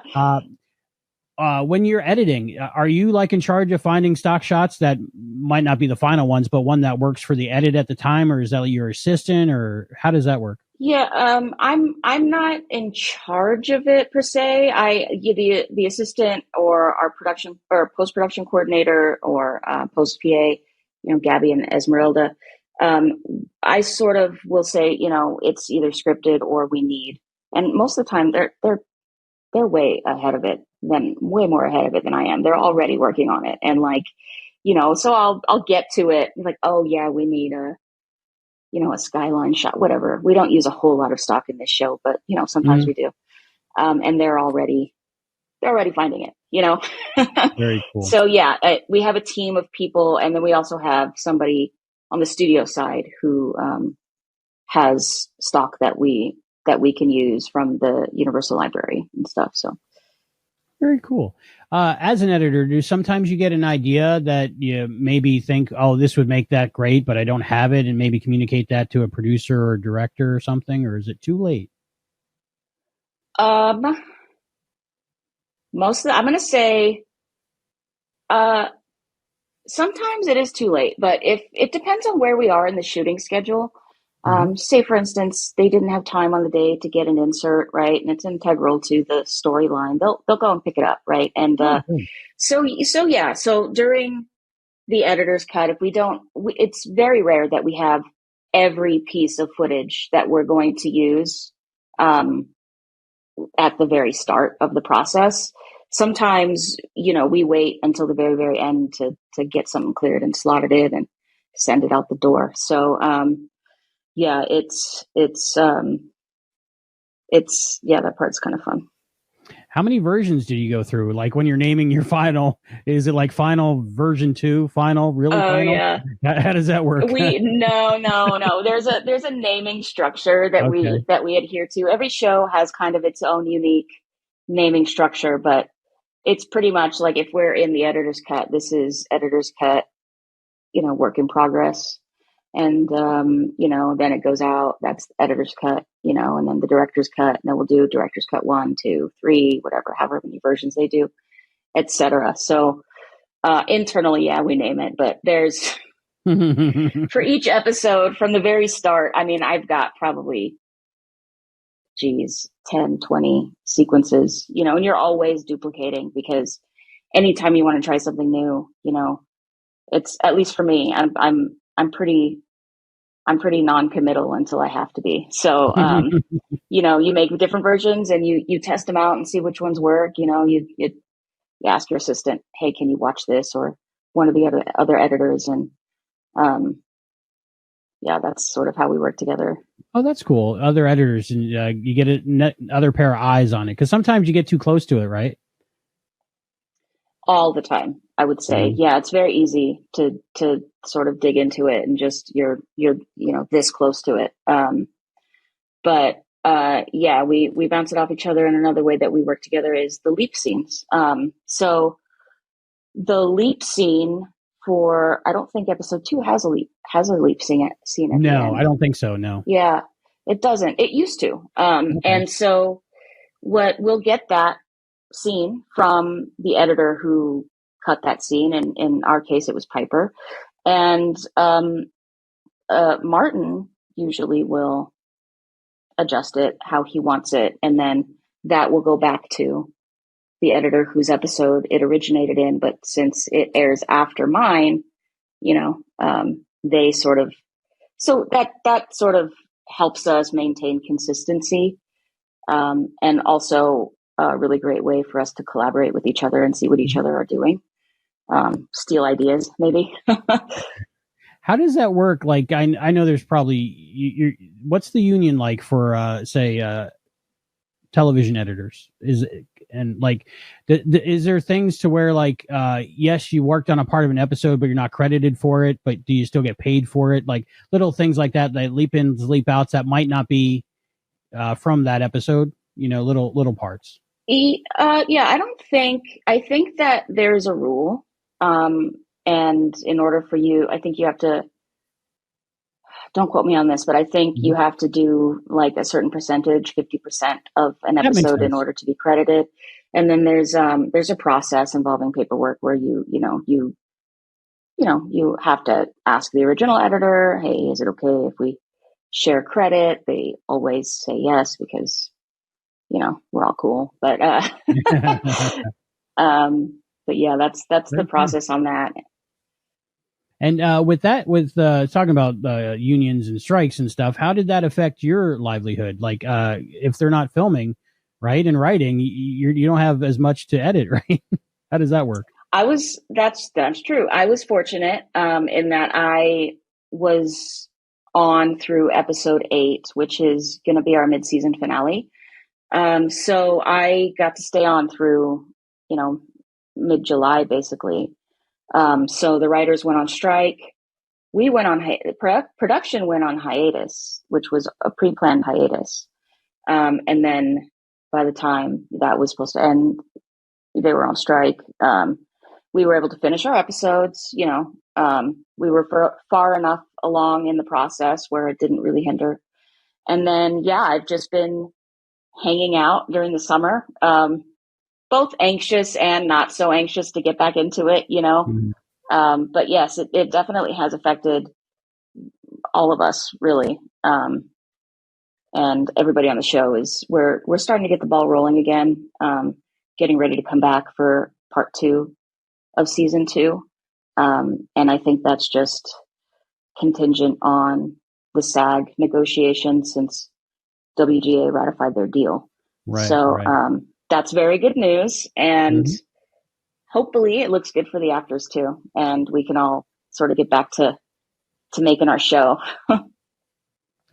When you're editing, are you like in charge of finding stock shots that might not be the final ones, but one that works for the edit at the time, or is that your assistant, or how does that work? Yeah, I'm not in charge of it per se. The assistant or our production or post-production coordinator or post PA, Gabby and Esmeralda. I sort of will say, it's either scripted or we need, and most of the time they're way ahead of it way more ahead of it than I am. They're already working on it, and so I'll get to it like, oh yeah, we need a skyline shot, whatever. We don't use a whole lot of stock in this show, but sometimes we do. And they're already finding it, Very cool. So yeah, we have a team of people, and then we also have somebody on the studio side who has stock that we can use from the Universal Library and stuff. So very cool. As an editor, do sometimes you get an idea that you maybe think, oh, this would make that great, but I don't have it, and maybe communicate that to a producer or director or something, or is it too late? I'm going to say, sometimes it is too late, but if it depends on where we are in the shooting schedule. Say, for instance, they didn't have time on the day to get an insert, right? And it's integral to the storyline. They'll go and pick it up, right? And so during the editor's cut, if we don't, it's very rare that we have every piece of footage that we're going to use at the very start of the process. Sometimes, we wait until the very, very end to get something cleared and slotted in and send it out the door. So, yeah, that part's kind of fun. How many versions did you go through? Like when you're naming your final, is it like final version 2, final, really final? Yeah. How does that work? No. There's a naming structure that we adhere to. Every show has kind of its own unique naming structure, but it's pretty much like if we're in the editor's cut, this is editor's cut, work in progress. And, then it goes out, that's the editor's cut, and then the director's cut, and then we'll do director's cut 1, 2, 3, whatever, however many versions they do, etc. So, internally, yeah, we name it, but there's, for each episode from the very start, I mean, I've got probably, 10, 20 sequences, and you're always duplicating because anytime you want to try something new, it's, at least for me, I'm pretty non-committal until I have to be. So, you make different versions and you test them out and see which ones work. You ask your assistant, hey, can you watch this? Or one of the other editors. And, that's sort of how we work together. Oh, that's cool. Other editors, and you get another pair of eyes on it. Cause sometimes you get too close to it, right? All the time, I would say. Yeah, it's very easy to sort of dig into it and just you're this close to it. But we bounce it off each other. And another way that we work together is the leap scenes. So the leap scene for, I don't think episode 2 has a leap scene. No, I don't think so. No. Yeah, it doesn't. It used to. And so we'll get that scene from the editor who cut that scene, and in our case it was Piper, and Martin usually will adjust it how he wants it, and then that will go back to the editor whose episode it originated in. But since it airs after mine, they sort of, so that sort of helps us maintain consistency, and also a really great way for us to collaborate with each other and see what each other are doing, steal ideas maybe. How does that work? Like, I know there's probably, what's the union like for, say, television editors? Is there things to where, like, yes, you worked on a part of an episode, but you're not credited for it, but do you still get paid for it? Like little things like that, leap ins, leap outs that might not be from that episode, little parts. Yeah, I think that there's a rule. And in order for you, I think you have to, don't quote me on this, but I think you have to do like a certain percentage, 50% of an episode in order to be credited. And then there's a process involving paperwork where you have to ask the original editor, hey, is it okay if we share credit? They always say yes, because, we're all cool, but yeah, that's the process on that. And with talking about unions and strikes and stuff, how did that affect your livelihood? Like, if they're not filming, right, and writing, you don't have as much to edit, right? How does that work? That's true. I was fortunate in that I was on through episode 8, which is going to be our mid-season finale. So I got to stay on through, mid-July, basically. So the writers went on strike. We went on production went on hiatus, which was a pre-planned hiatus. And then by the time that was supposed to end, they were on strike. We were able to finish our episodes. We were far enough along in the process where it didn't really hinder. And then, yeah, I've just been hanging out during the summer, both anxious and not so anxious to get back into it, but yes, it definitely has affected all of us, really. And everybody on the show we're starting to get the ball rolling again, getting ready to come back for part 2 of season 2. And I think that's just contingent on the SAG negotiations, since WGA ratified their deal. Right. So, right. That's very good news. And hopefully it looks good for the actors too. And we can all sort of get back to making our show.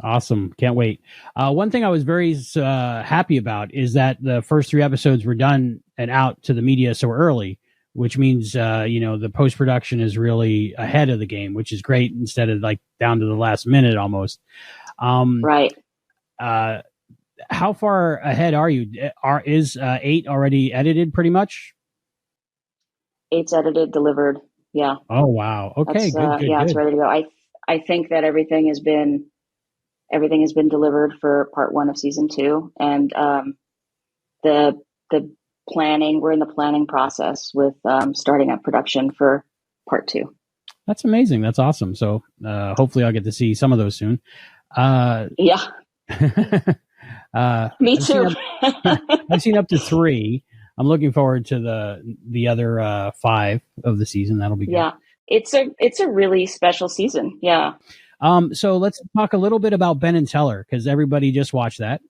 Awesome. Can't wait. One thing I was very happy about is that the first 3 episodes were done and out to the media so early, which means, the post-production is really ahead of the game, which is great, instead of like down to the last minute almost. Right. How far ahead are you? Is 8 already edited pretty much? 8's edited, delivered. Yeah. Oh, wow. Okay. Good, it's ready to go. I think that everything has been delivered for part 1 of season 2. And, the planning, we're in the planning process with, starting up production for part 2. That's amazing. That's awesome. So, hopefully I'll get to see some of those soon. Yeah. Me too. I've seen up to 3. I'm looking forward to the other 5 of the season. That'll be good. Yeah, it's a really special season. Yeah. So let's talk a little bit about Ben and Teller, because everybody just watched that.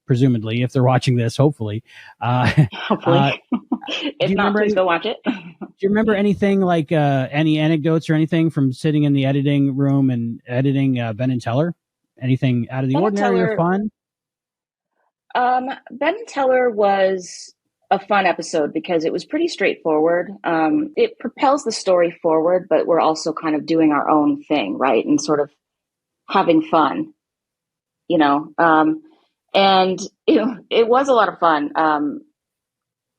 Presumably, if they're watching this, hopefully. Hopefully. If not, please go watch it. Do you remember anything like any anecdotes or anything from sitting in the editing room and editing Ben and Teller? Anything out of the ordinary or fun? Ben and Teller was a fun episode because it was pretty straightforward. It propels the story forward, but we're also kind of doing our own thing, right? And sort of having fun, and it was a lot of fun.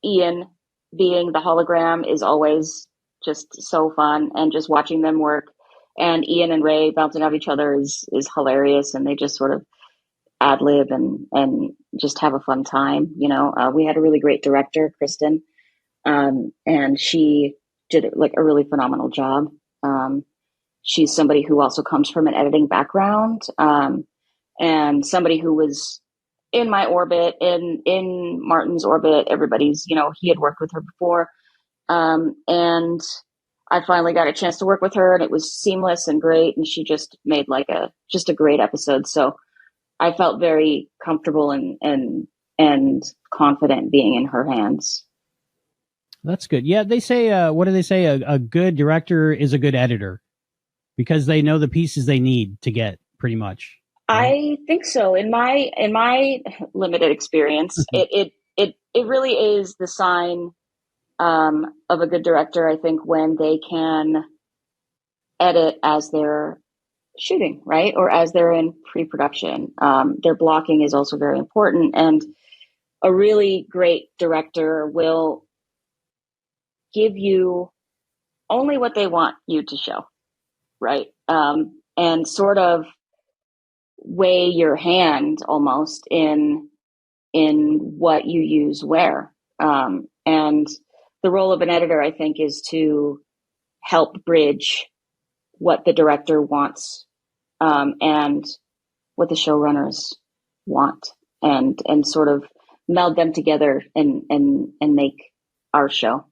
Ian being the hologram is always just so fun, and just watching them work, and Ian and Ray bouncing off each other is hilarious. And they just sort of ad lib and just have a fun time. We had a really great director, Kristen, and she did like a really phenomenal job. she's somebody who also comes from an editing background, and somebody who was in my orbit, in Martin's orbit. Everybody's, he had worked with her before. And I finally got a chance to work with her, and it was seamless and great. And she just made just a great episode. So I felt very comfortable and confident being in her hands. That's good. Yeah, they say, what do they say? A good director is a good editor because they know the pieces they need to get, pretty much. I think so. In my limited experience, it really is the sign of a good director, I think, when they can edit as they're shooting, right? Or as they're in pre-production. Their blocking is also very important. And a really great director will give you only what they want you to show, right? And sort of weigh your hand almost in what you use where. And the role of an editor, I think, is to help bridge what the director wants and what the showrunners want, and sort of meld them together and make our show.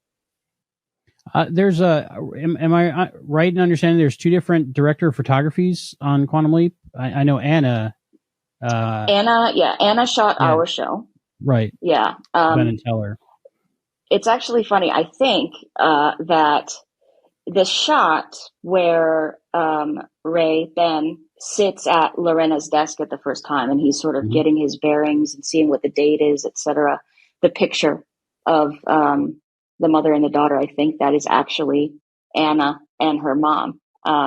There's am I right in understanding there's two different director of photographies on Quantum Leap? I know Anna. Anna shot our show. Right. Yeah. Ben and Teller. It's actually funny. I think that the shot where Ben sits at Lorena's desk at the first time, and he's sort of getting his bearings and seeing what the date is, etc. The picture of the mother and the daughter, I think that is actually Anna and her mom.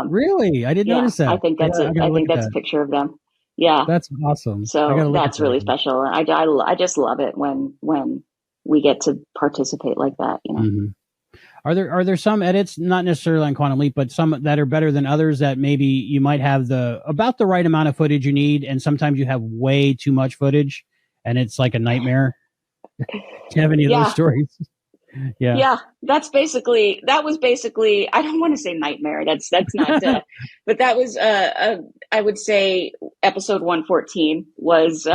Really? I didn't notice that. I think that's I think that's a picture of them. Yeah. That's awesome. So that's really special. I just love it when we get to participate like that, Mm-hmm. Are there some edits, not necessarily on Quantum Leap, but some that are better than others that maybe you might have about the right amount of footage you need, and sometimes you have way too much footage and it's like a nightmare? Do you have any of those stories? Yeah, that was basically, I don't want to say nightmare. That's not, but that was, I would say episode 114 was,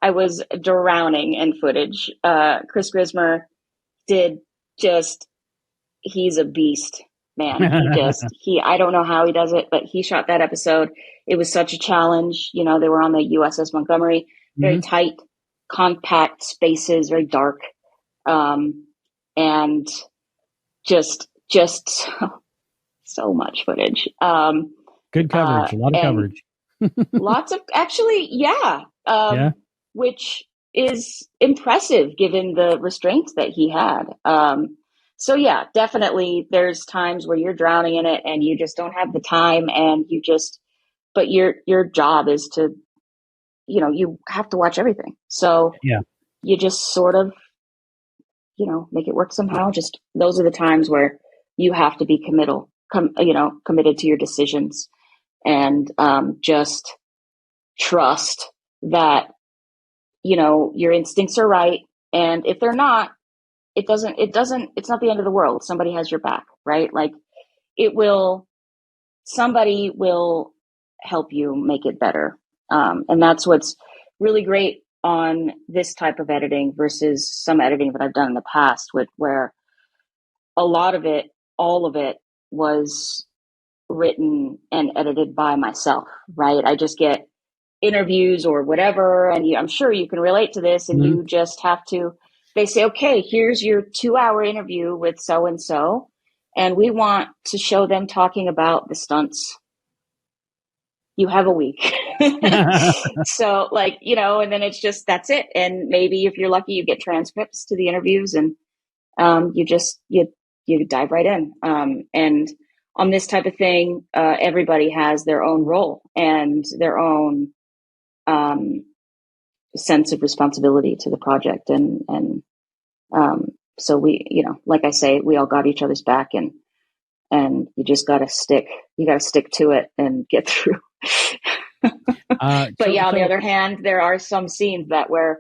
I was drowning in footage. Chris Grismer he's a beast, man. I don't know how he does it, but he shot that episode. It was such a challenge. They were on the USS Montgomery, very tight, compact spaces, very dark. And just so much footage. Good coverage, a lot of coverage. Lots of, actually, which is impressive given the restraints that he had. So yeah, definitely there's times where you're drowning in it and you just don't have the time, and but your job is to, you have to watch everything. So you just sort of, make it work somehow. Just those are the times where you have to be committed to your decisions, and just trust that, your instincts are right. And if they're not, it's not the end of the world. Somebody has your back, right? Like somebody will help you make it better. And that's what's really great on this type of editing versus some editing that I've done in the past, where a lot of it, all of it was written and edited by myself, right? I just get interviews or whatever, and I'm sure you can relate to this, and you just have to, they say, okay, here's your 2-hour interview with so-and-so, and we want to show them talking about the stunts. You have a week. So and then it's just, that's it. And maybe if you're lucky, you get transcripts to the interviews, and you dive right in. And on this type of thing, everybody has their own role and their own sense of responsibility to the project. And so we, like I say, we all got each other's back, and you just got to stick to it and get through. But on the other hand, there are some scenes where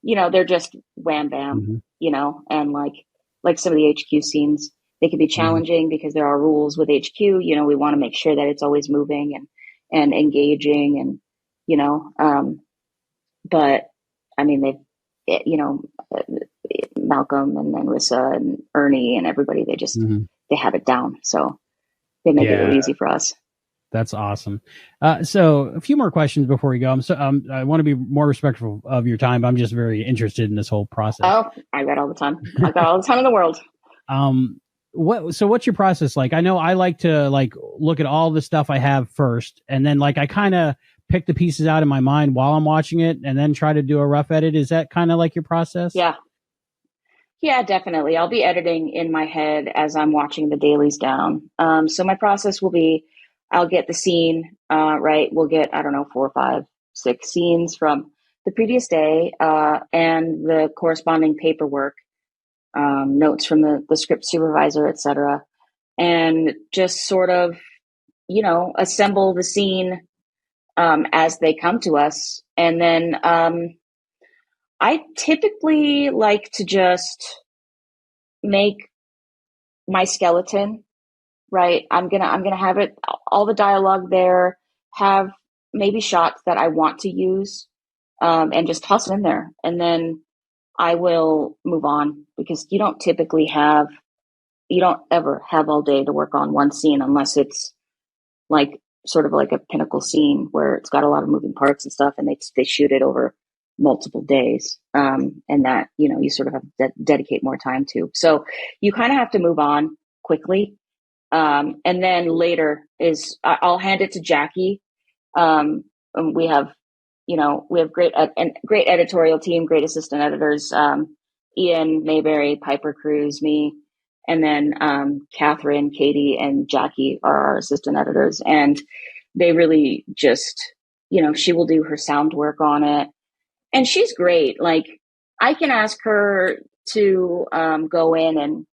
they're just wham bam, and like some of the HQ scenes, they can be challenging because there are rules with HQ. You know, we want to make sure that it's always moving and engaging and, you know, but I mean, Malcolm and then Rissa and Ernie and everybody, they have it down. So they make it really easy for us. That's awesome. So a few more questions before we go. I want to be more respectful of your time. But I'm just very interested in this whole process. Oh, I got all the time. I got all the time in the world. What's your process like? I know I like to look at all the stuff I have first, and then I kind of pick the pieces out in my mind while I'm watching it, and then try to do a rough edit. Is that kind of like your process? Yeah, definitely. I'll be editing in my head as I'm watching the dailies down. So my process will be, I'll get the scene, right? We'll get, 4, 5, 6 scenes from the previous day, and the corresponding paperwork, notes from the script supervisor, etc. And just sort of, assemble the scene, as they come to us. And then, I typically like to just make my skeleton, right? I'm gonna have it, all the dialogue there, have maybe shots that I want to use, and just toss it in there. And then I will move on, because you don't ever have all day to work on one scene unless it's sort of like a pinnacle scene where it's got a lot of moving parts and stuff, and they shoot it over multiple days, and that you sort of have to dedicate more time to. So you kind of have to move on quickly, and then later I'll hand it to Jackie. And we have great editorial team, great assistant editors, Ian, Mayberry, Piper Cruz, me, and then Catherine, Katie, and Jackie are our assistant editors, and they really just she will do her sound work on it. And she's great. I can ask her to go in and,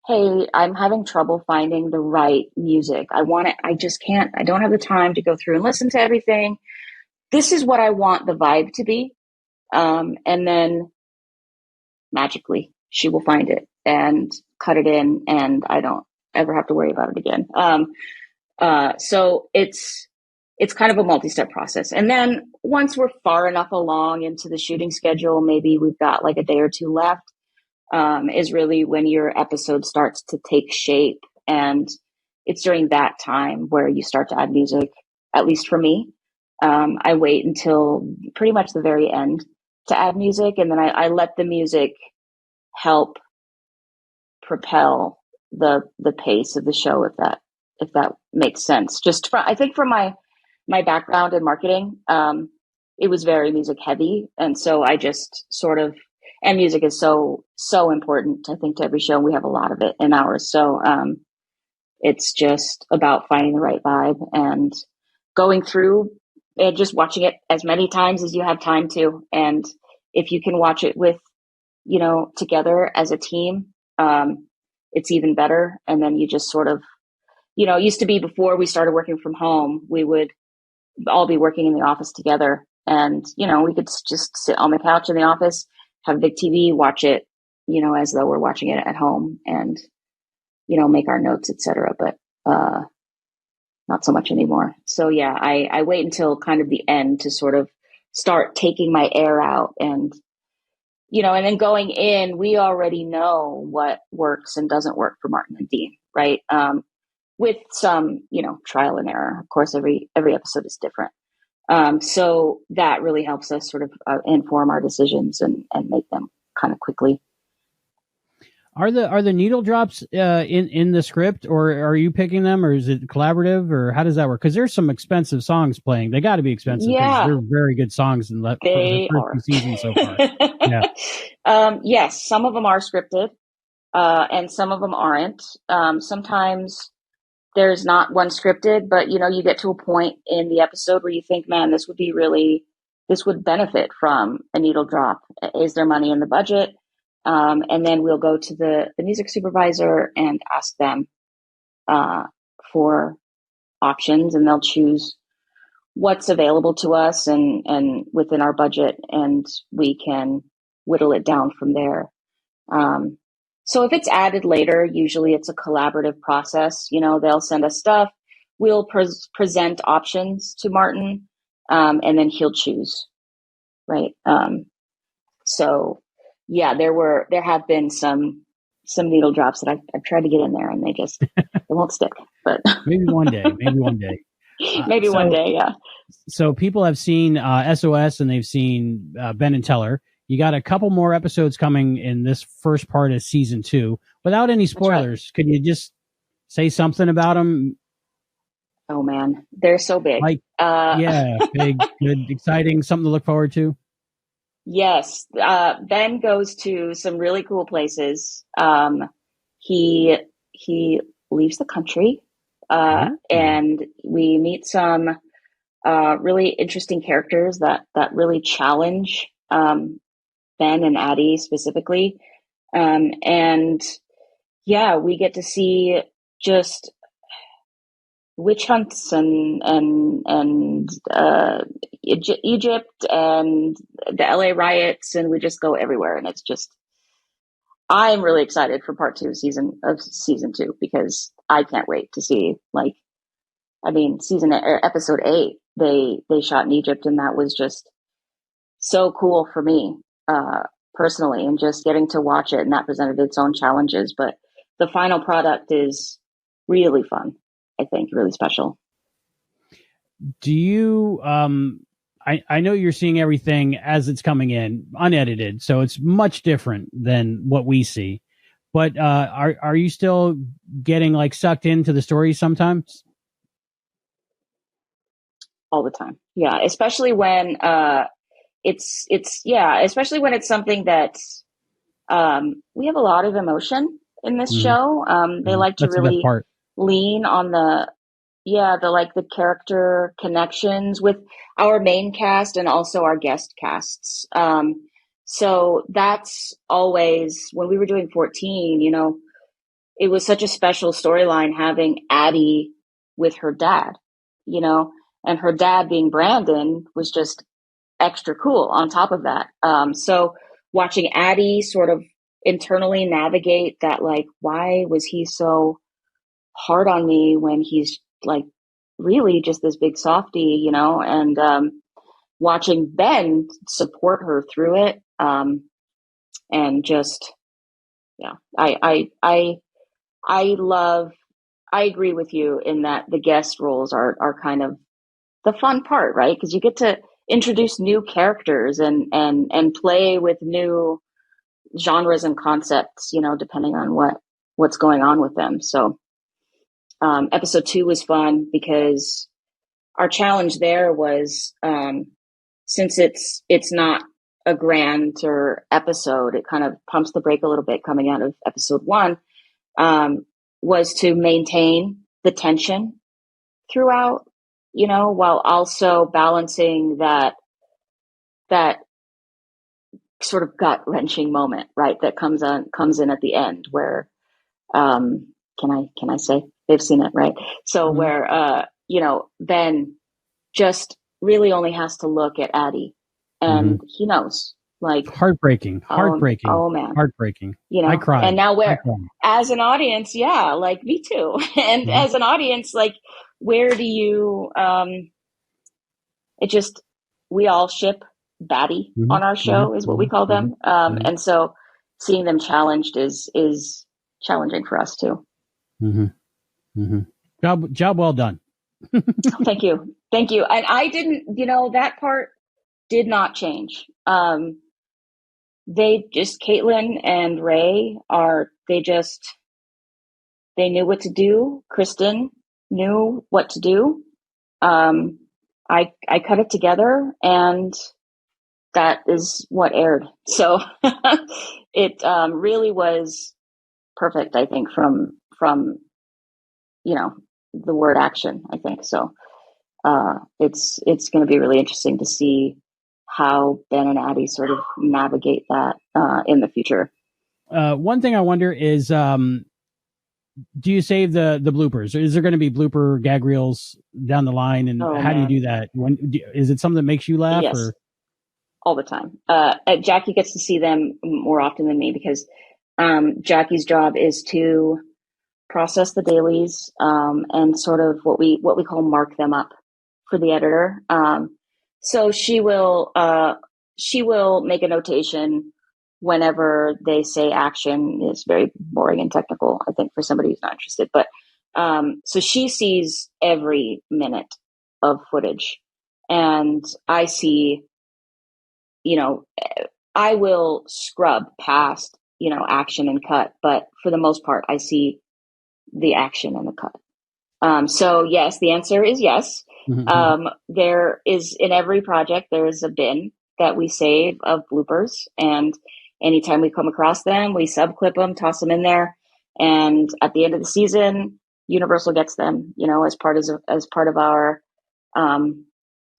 hey, I'm having trouble finding the right music. I want it. I just can't. I don't have the time to go through and listen to everything. This is what I want the vibe to be. And then magically she will find it and cut it in, and I don't ever have to worry about it again. So it's kind of a multi-step process. And then once we're far enough along into the shooting schedule, maybe we've got a day or two left, is really when your episode starts to take shape. And it's during that time where you start to add music, at least for me. I wait until pretty much the very end to add music. And then I let the music help propel the pace of the show, if that makes sense. I think from my background in marketing, it was very music heavy. And so I just and music is so important, I think, to every show. And we have a lot of it in ours. So, it's just about finding the right vibe and going through and just watching it as many times as you have time to. And if you can watch it with, together as a team, it's even better. And then you just sort of, it used to be before we started working from home, we would all be working in the office together, and we could just sit on the couch in the office, have a big TV, watch it as though we're watching it at home, and make our notes, etc. But not so much anymore. So yeah, I wait until kind of the end to sort of start taking my air out, and and then going in, we already know what works and doesn't work for Martin and Dean, right? With some, trial and error. Of course, every episode is different. So that really helps us sort of inform our decisions and make them kind of quickly. Are the needle drops in the script, or are you picking them, or is it collaborative, or how does that work? Because there's some expensive songs playing. They got to be expensive. Yeah, they're very good songs in the first season so far. Yeah. Yes, some of them are scripted, and some of them aren't. Sometimes there's not one scripted, but you get to a point in the episode where you think, man, this would benefit from a needle drop. Is there money in the budget? And then we'll go to the music supervisor and ask them for options, and they'll choose what's available to us and within our budget, and we can whittle it down from there. So if it's added later, usually it's a collaborative process. You know, they'll send us stuff. We'll present options to Martin, and then he'll choose. Right. So yeah, there have been some needle drops that I've tried to get in there and they won't stick, but maybe one day. Maybe one day. Yeah. So people have seen SOS and they've seen Ben and Teller. You got a couple more episodes coming in this first part of season 2. Without any spoilers, could you just say something about them? Oh man, they're so big. Big, good, exciting, something to look forward to. Yes. Ben goes to some really cool places. He leaves the country, and we meet some really interesting characters that really challenge Ben and Addie specifically. And yeah, we get to see just witch hunts and Egypt and the LA riots, and we just go everywhere. And it's just, I'm really excited for part 2 season 2 because I can't wait to see, episode 8, they shot in Egypt, and that was just so cool for me, personally, and just getting to watch it, and that presented its own challenges. But the final product is really fun. I think really special. Do you, I know you're seeing everything as it's coming in unedited, so it's much different than what we see, but, are you still getting sucked into the story sometimes? All the time. Yeah. Especially when, especially when it's something that, we have a lot of emotion in this show. They like to really lean on the character connections with our main cast and also our guest casts. So that's always, when we were doing 14, it was such a special storyline having Addie with her dad, and her dad being Brandon was just extra cool on top of that. So watching Addie sort of internally navigate that, why was he so hard on me when he's really just this big softie, and watching Ben support her through it, and just, yeah, I agree with you in that the guest roles are kind of the fun part, right? Because you get to introduce new characters and play with new genres and concepts, depending on what's going on with them. So episode 2 was fun because our challenge there was, since it's not a grander episode, it kind of pumps the brake a little bit coming out of episode 1, was to maintain the tension throughout, while also balancing that sort of gut wrenching moment, right? That comes in at the end where, can I say they've seen it, right? So where, Ben just really only has to look at Addie and he knows, heartbreaking. Oh man. Heartbreaking. I cried. And now as an audience, yeah, me too. And as an audience, where do you, we all ship baddie on our show is what we call them. And so seeing them challenged is challenging for us too. Job well done. Thank you. And I didn't, that part did not change. Caitlin and Ray they knew what to do. Kristen knew what to do. I cut it together and that is what aired. So it really was perfect, I think, from the word action, I think. So it's going to be really interesting to see how Ben and Addie sort of navigate that in the future. One thing I wonder is, do you save the bloopers? Is there going to be blooper gag reels down the line? And how do you do that? Is it something that makes you laugh? Yes. Or? All the time. Jackie gets to see them more often than me because Jackie's job is to process the dailies and sort of what we call mark them up for the editor. So she will make a notation whenever they say action. It's very boring and technical, I think, for somebody who's not interested. But so she sees every minute of footage, and I see, I will scrub past, action and cut, but for the most part, I see the action and the cut. So yes, the answer is yes. Mm-hmm. There is, in every project, there is a bin that we save of bloopers, and anytime we come across them, we subclip them, toss them in there, and at the end of the season, Universal gets them, as part of our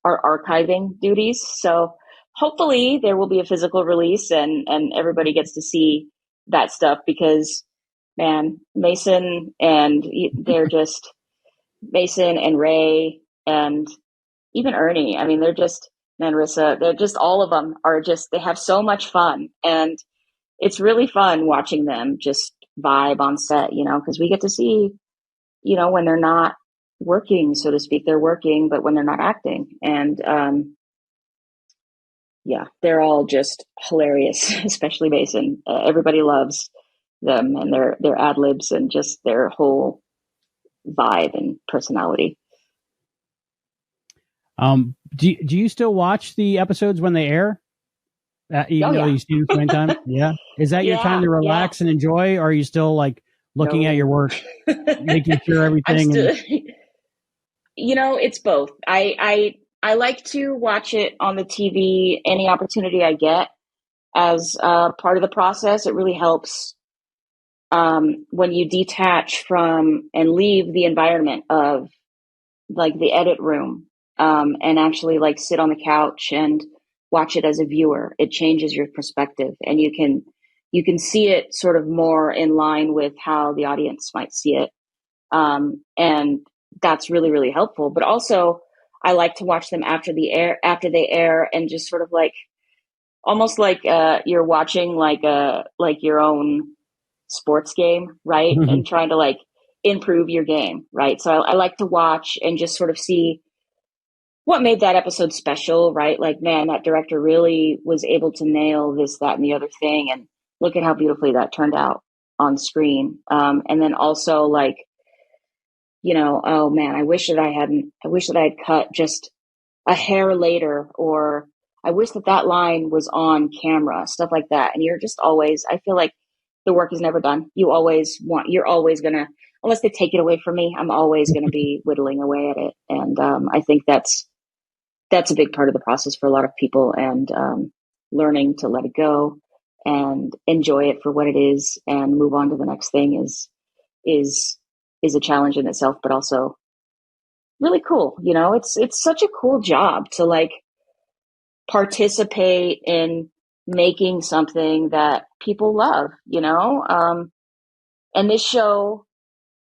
archiving duties. So hopefully there will be a physical release and everybody gets to see that stuff, because man, Mason and Ray and even Ernie. I mean, they're just, Rissa, they're just, all of them are just, they have so much fun, and it's really fun watching them just vibe on set, because we get to see, when they're not working, so to speak, they're working, but when they're not acting. And, yeah, they're all just hilarious, especially Mason. Everybody loves them and their ad libs and just their whole vibe and personality. Do you still watch the episodes when they air? Even though you see them 20 times? Yeah. Is that your time to relax and enjoy? Or are you still like looking at your work, making sure everything? It's both. I like to watch it on the TV any opportunity I get as part of the process. It really helps when you detach from and leave the environment of like the edit room and actually like sit on the couch and watch it as a viewer. It changes your perspective, and you can see it sort of more in line with how the audience might see it. And that's really, really helpful. But also I like to watch them after they air and just sort of like, almost like you're watching like your own sports game, right? Mm-hmm. And trying to like improve your game, right? So I like to watch and just sort of see what made that episode special, right? Like, man, that director really was able to nail this, that, and the other thing. And look at how beautifully that turned out on screen. And then also like, oh man, I wish that I had cut just a hair later, or I wish that line was on camera, stuff like that. And you're just always, I feel like the work is never done. You're always gonna, unless they take it away from me, I'm always going to be whittling away at it. And I think that's a big part of the process for a lot of people, and learning to let it go and enjoy it for what it is and move on to the next thing is a challenge in itself, but also really cool. It's such a cool job to like participate in making something that people love, and this show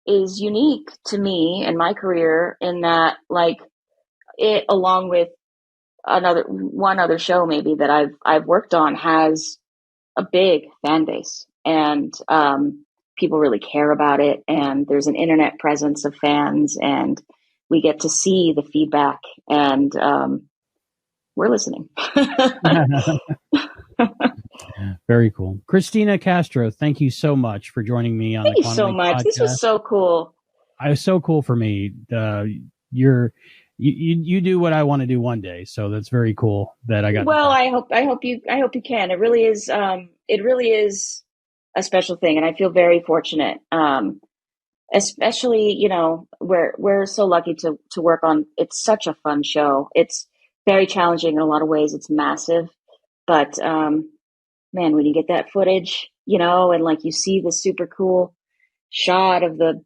is unique to me and my career in that, like, it, along with one other show maybe that I've worked on, has a big fan base, and people really care about it, and there's an internet presence of fans, and we get to see the feedback, and we're listening. Very cool. Christina Castro, thank you so much for joining me on the Thank you so much. Podcast. This was so cool. It was so cool for me. You do what I want to do one day, so that's very cool that I got. Well, I hope you can. It really is a special thing, and I feel very fortunate. Especially, we're so lucky to work on. It's such a fun show. It's very challenging in a lot of ways. It's massive, but man, when you get that footage, and like you see the super cool shot of the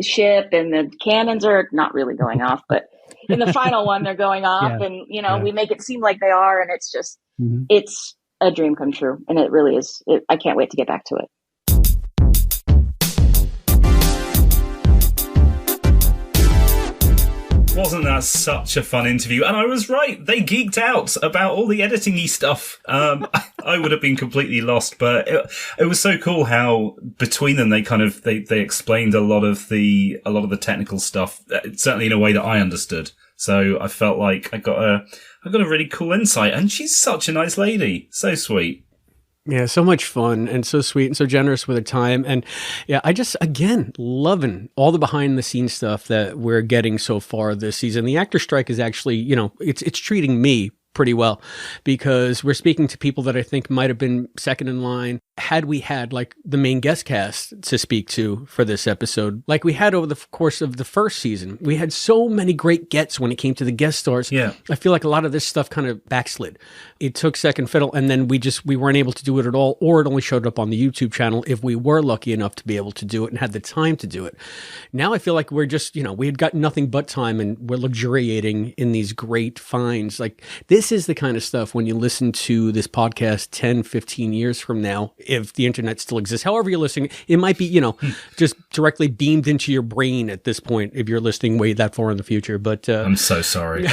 ship, and the cannons are not really going off, but in the final one they're going off, and we make it seem like they are, and it's just it's a dream come true, and it really is. I can't wait to get back to it. wasn't that such a fun interview? And I was right. They geeked out about all the editing-y stuff. I would have been completely lost, but it was so cool how between them they explained a lot of the technical stuff, certainly in a way that I understood. So I felt like I got a really cool insight, and she's such a nice lady. So sweet. Yeah, so much fun and so sweet and so generous with her time. And yeah, I just, again, loving all the behind the scenes stuff that we're getting so far this season. The actor strike is actually, you know, it's treating me pretty well, because we're speaking to people that I think might have been second in line had we had like the main guest cast to speak to for this episode, like we had over the course of the first season. We had so many great gets when it came to the guest stars. Yeah, I feel like a lot of this stuff kind of backslid. It took second fiddle, and then we weren't able to do it at all, or it only showed up on the YouTube channel if we were lucky enough to be able to do it and had the time to do it. Now I feel like we're just, you know, we had got nothing but time, and we're luxuriating in these great finds. Like, this is the kind of stuff when you listen to this podcast 10, 15 years from now, if the internet still exists, however you're listening, it might be, you know, just directly beamed into your brain at this point if you're listening way that far in the future. But I'm so sorry.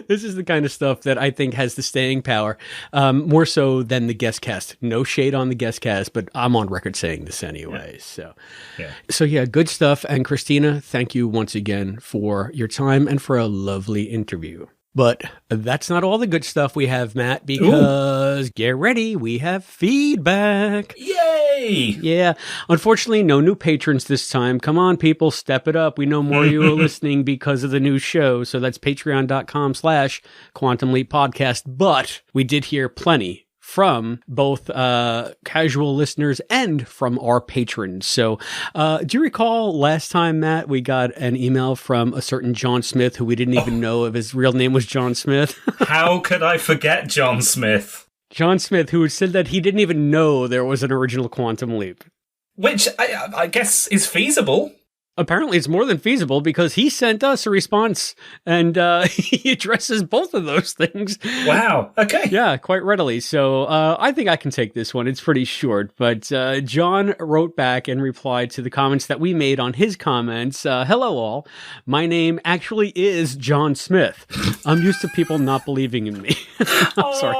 This is the kind of stuff that I think has the staying power, more so than the guest cast. No shade on the guest cast, but I'm on record saying this anyway. Yeah. So yeah, good stuff. And Christina, thank you once again for your time and for a lovely interview. But that's not all the good stuff we have, Matt, because get ready, we have feedback. Yay! Yeah. Unfortunately, no new patrons this time. Come on, people, step it up. We know more of you are listening because of the new show. So that's patreon.com/quantumleappodcast. But we did hear plenty from both casual listeners and from our patrons. So do you recall last time, Matt, we got an email from a certain John Smith who we didn't even know if his real name was John Smith? How could I forget John Smith? John Smith, who said that he didn't even know there was an original Quantum Leap. Which I guess is feasible. Apparently it's more than feasible, because he sent us a response, and he addresses both of those things. Wow. Okay. Yeah, quite readily. So I think I can take this one. It's pretty short, but John wrote back and replied to the comments that we made on his comments. Hello all. My name actually is John Smith. I'm used to people not believing in me. I'm sorry.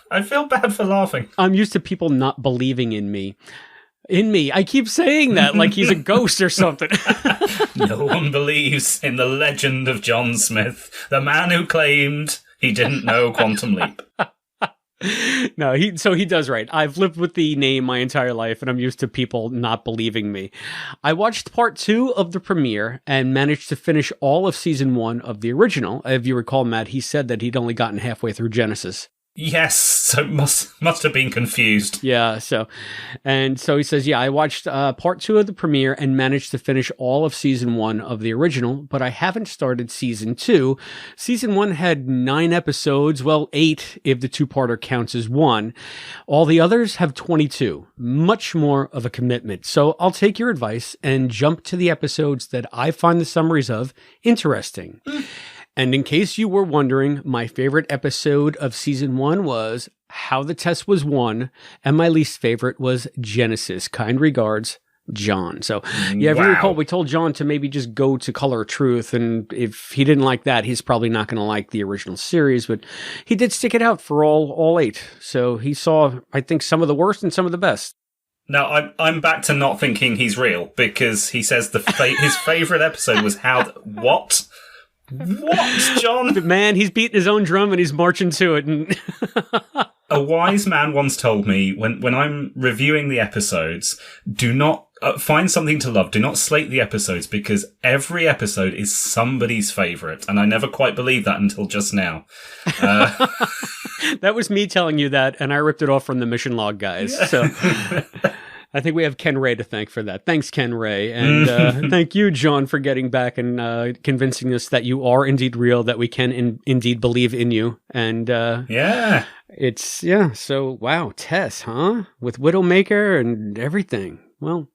I feel bad for laughing. I'm used to people not believing in me. In me. I keep saying that like he's a ghost or something. No one believes in the legend of John Smith, the man who claimed he didn't know Quantum Leap. No, he does right. I've lived with the name my entire life, and I'm used to people not believing me. I watched part 2 of the premiere and managed to finish all of season 1 of the original. If you recall, Matt, he said that he'd only gotten halfway through Genesis. Yes, so must have been confused. Yeah, so he says, yeah, I watched part 2 of the premiere and managed to finish all of season 1 of the original, but I haven't started season 2. Season 1 had 9 episodes, well, 8 if the two-parter counts as 1. All the others have 22, much more of a commitment. So I'll take your advice and jump to the episodes that I find the summaries of interesting. And in case you were wondering, my favorite episode of season 1 was How the Test Was Won, and my least favorite was Genesis. Kind regards, John. So, yeah, if you recall, we told John to maybe just go to Color of Truth, and if he didn't like that, he's probably not going to like the original series, but he did stick it out for all 8. So he saw, I think, some of the worst and some of the best. Now, I'm back to not thinking he's real, because he says his favorite episode was What? What, John? Man, he's beating his own drum and he's marching to it. And a wise man once told me, when I'm reviewing the episodes, do not find something to love. Do not slate the episodes, because every episode is somebody's favorite. And I never quite believed that until just now. That was me telling you that, and I ripped it off from the mission log guys. So I think we have Ken Ray to thank for that. Thanks, Ken Ray. And thank you, John, for getting back and convincing us that you are indeed real, that we can indeed believe in you. And so wow, Tess, huh? With Widowmaker and everything. Well,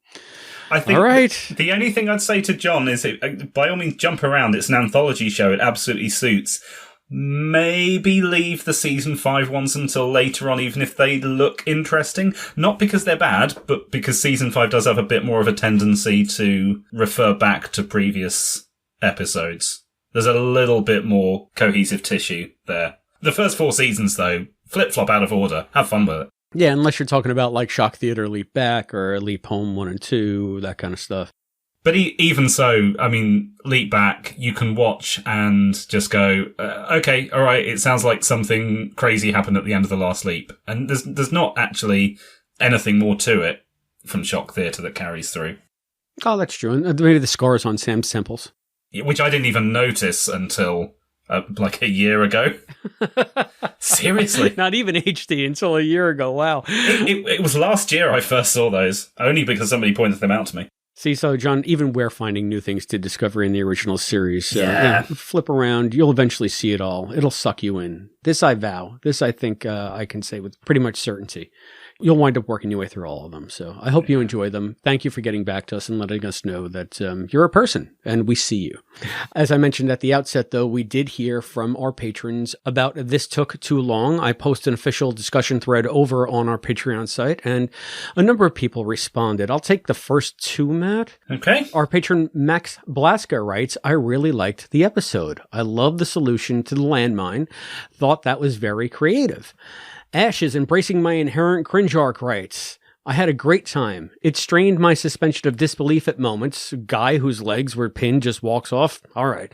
I think all right. The only thing I'd say to John is, by all means, jump around. It's an anthology show. It absolutely suits. maybe leave the season 5 ones until later on, even if they look interesting. Not because they're bad, but because season 5 does have a bit more of a tendency to refer back to previous episodes. There's a little bit more cohesive tissue there. The first 4 seasons, though, flip-flop out of order. Have fun with it. Yeah, unless you're talking about like Shock Theater Leap Back or Leap Home 1 and 2, that kind of stuff. But even so, I mean, Leap Back, you can watch and just go, okay, all right, it sounds like something crazy happened at the end of the last leap. And there's not actually anything more to it from Shock Theater that carries through. Oh, that's true. And maybe the score is on Sam's temples. Which I didn't even notice until like a year ago. Seriously. Not even HD until a year ago. Wow. It was last year I first saw those, only because somebody pointed them out to me. See, so John, even we're finding new things to discover in the original series. So, Yeah. flip around, you'll eventually see it all. It'll suck you in. This I vow. This I think I can say with pretty much certainty. You'll wind up working your way through all of them. So I hope you enjoy them. Thank you for getting back to us and letting us know that you're a person and we see you. As I mentioned at the outset, though, we did hear from our patrons about This Took Too Long. I posted an official discussion thread over on our Patreon site, and a number of people responded. I'll take the first 2, Matt. Okay. Our patron Max Blaska writes, I really liked the episode. I love the solution to the landmine. Thought that was very creative. Ash is embracing my inherent cringe arc writes, I had a great time. It strained my suspension of disbelief at moments. Guy whose legs were pinned just walks off. All right.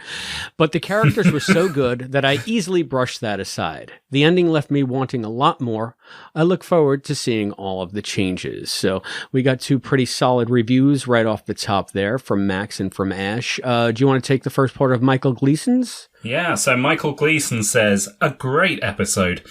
But the characters were so good that I easily brushed that aside. The ending left me wanting a lot more. I look forward to seeing all of the changes. So we got 2 pretty solid reviews right off the top there from Max and from Ash. Do you want to take the first part of Michael Gleason's? Yeah, so Michael Gleason says, a great episode.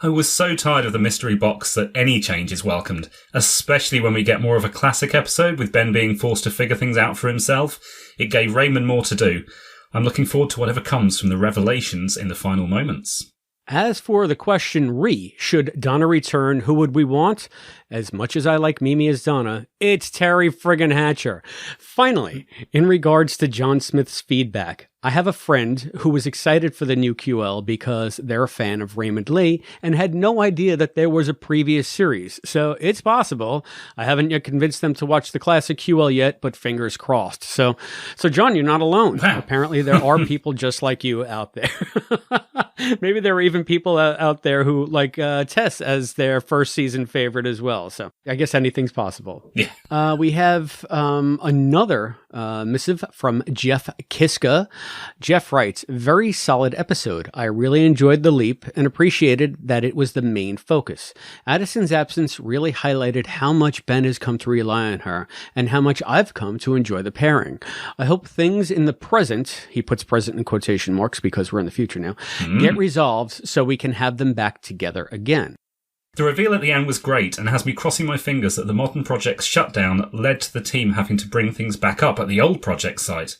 I was so tired of the mystery box that any change is welcomed, especially when we get more of a classic episode with Ben being forced to figure things out for himself. It gave Raymond more to do. I'm looking forward to whatever comes from the revelations in the final moments. As for the question should Donna return, who would we want? As much as I like Mimi as Donna, it's Terry friggin' Hatcher. Finally, in regards to John Smith's feedback, I have a friend who was excited for the new QL because they're a fan of Raymond Lee and had no idea that there was a previous series. So it's possible. I haven't yet convinced them to watch the classic QL yet, but fingers crossed. So John, you're not alone. Wow. Apparently there are people just like you out there. Maybe there are even people out there who like Tess as their first season favorite as well. So I guess anything's possible. Yeah. We have another missive from Jeff Kiska. Jeff writes, very solid episode. I really enjoyed the leap and appreciated that it was the main focus. Addison's absence really highlighted how much Ben has come to rely on her and how much I've come to enjoy the pairing. I hope things in the present, he puts present in quotation marks because we're in the future now, get resolved so we can have them back together again. The reveal at the end was great and has me crossing my fingers that the modern project's shutdown led to the team having to bring things back up at the old project site.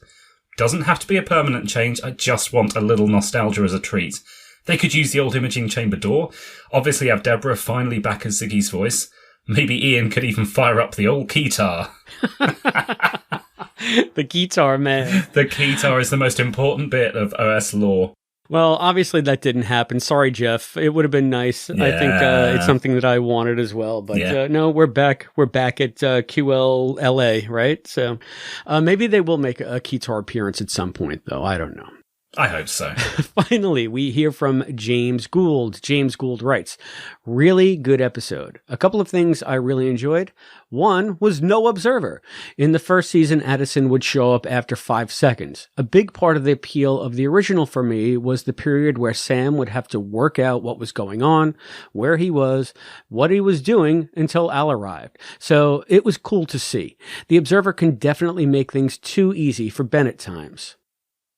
Doesn't have to be a permanent change, I just want a little nostalgia as a treat. They could use the old imaging chamber door, obviously have Deborah finally back as Ziggy's voice. Maybe Ian could even fire up the old keytar. The keytar, man. The keytar is the most important bit of OS lore. Well, obviously that didn't happen. Sorry, Jeff. It would have been nice. Yeah. I think it's something that I wanted as well. But no, we're back. We're back at QL LA, right? So maybe they will make a keytar appearance at some point, though. I don't know. I hope so. Finally, we hear from James Gould. James Gould writes, really good episode. A couple of things I really enjoyed. One was no observer. In the first season, Addison would show up after 5 seconds. A big part of the appeal of the original for me was the period where Sam would have to work out what was going on, where he was, what he was doing until Al arrived. So it was cool to see. The observer can definitely make things too easy for Ben at times.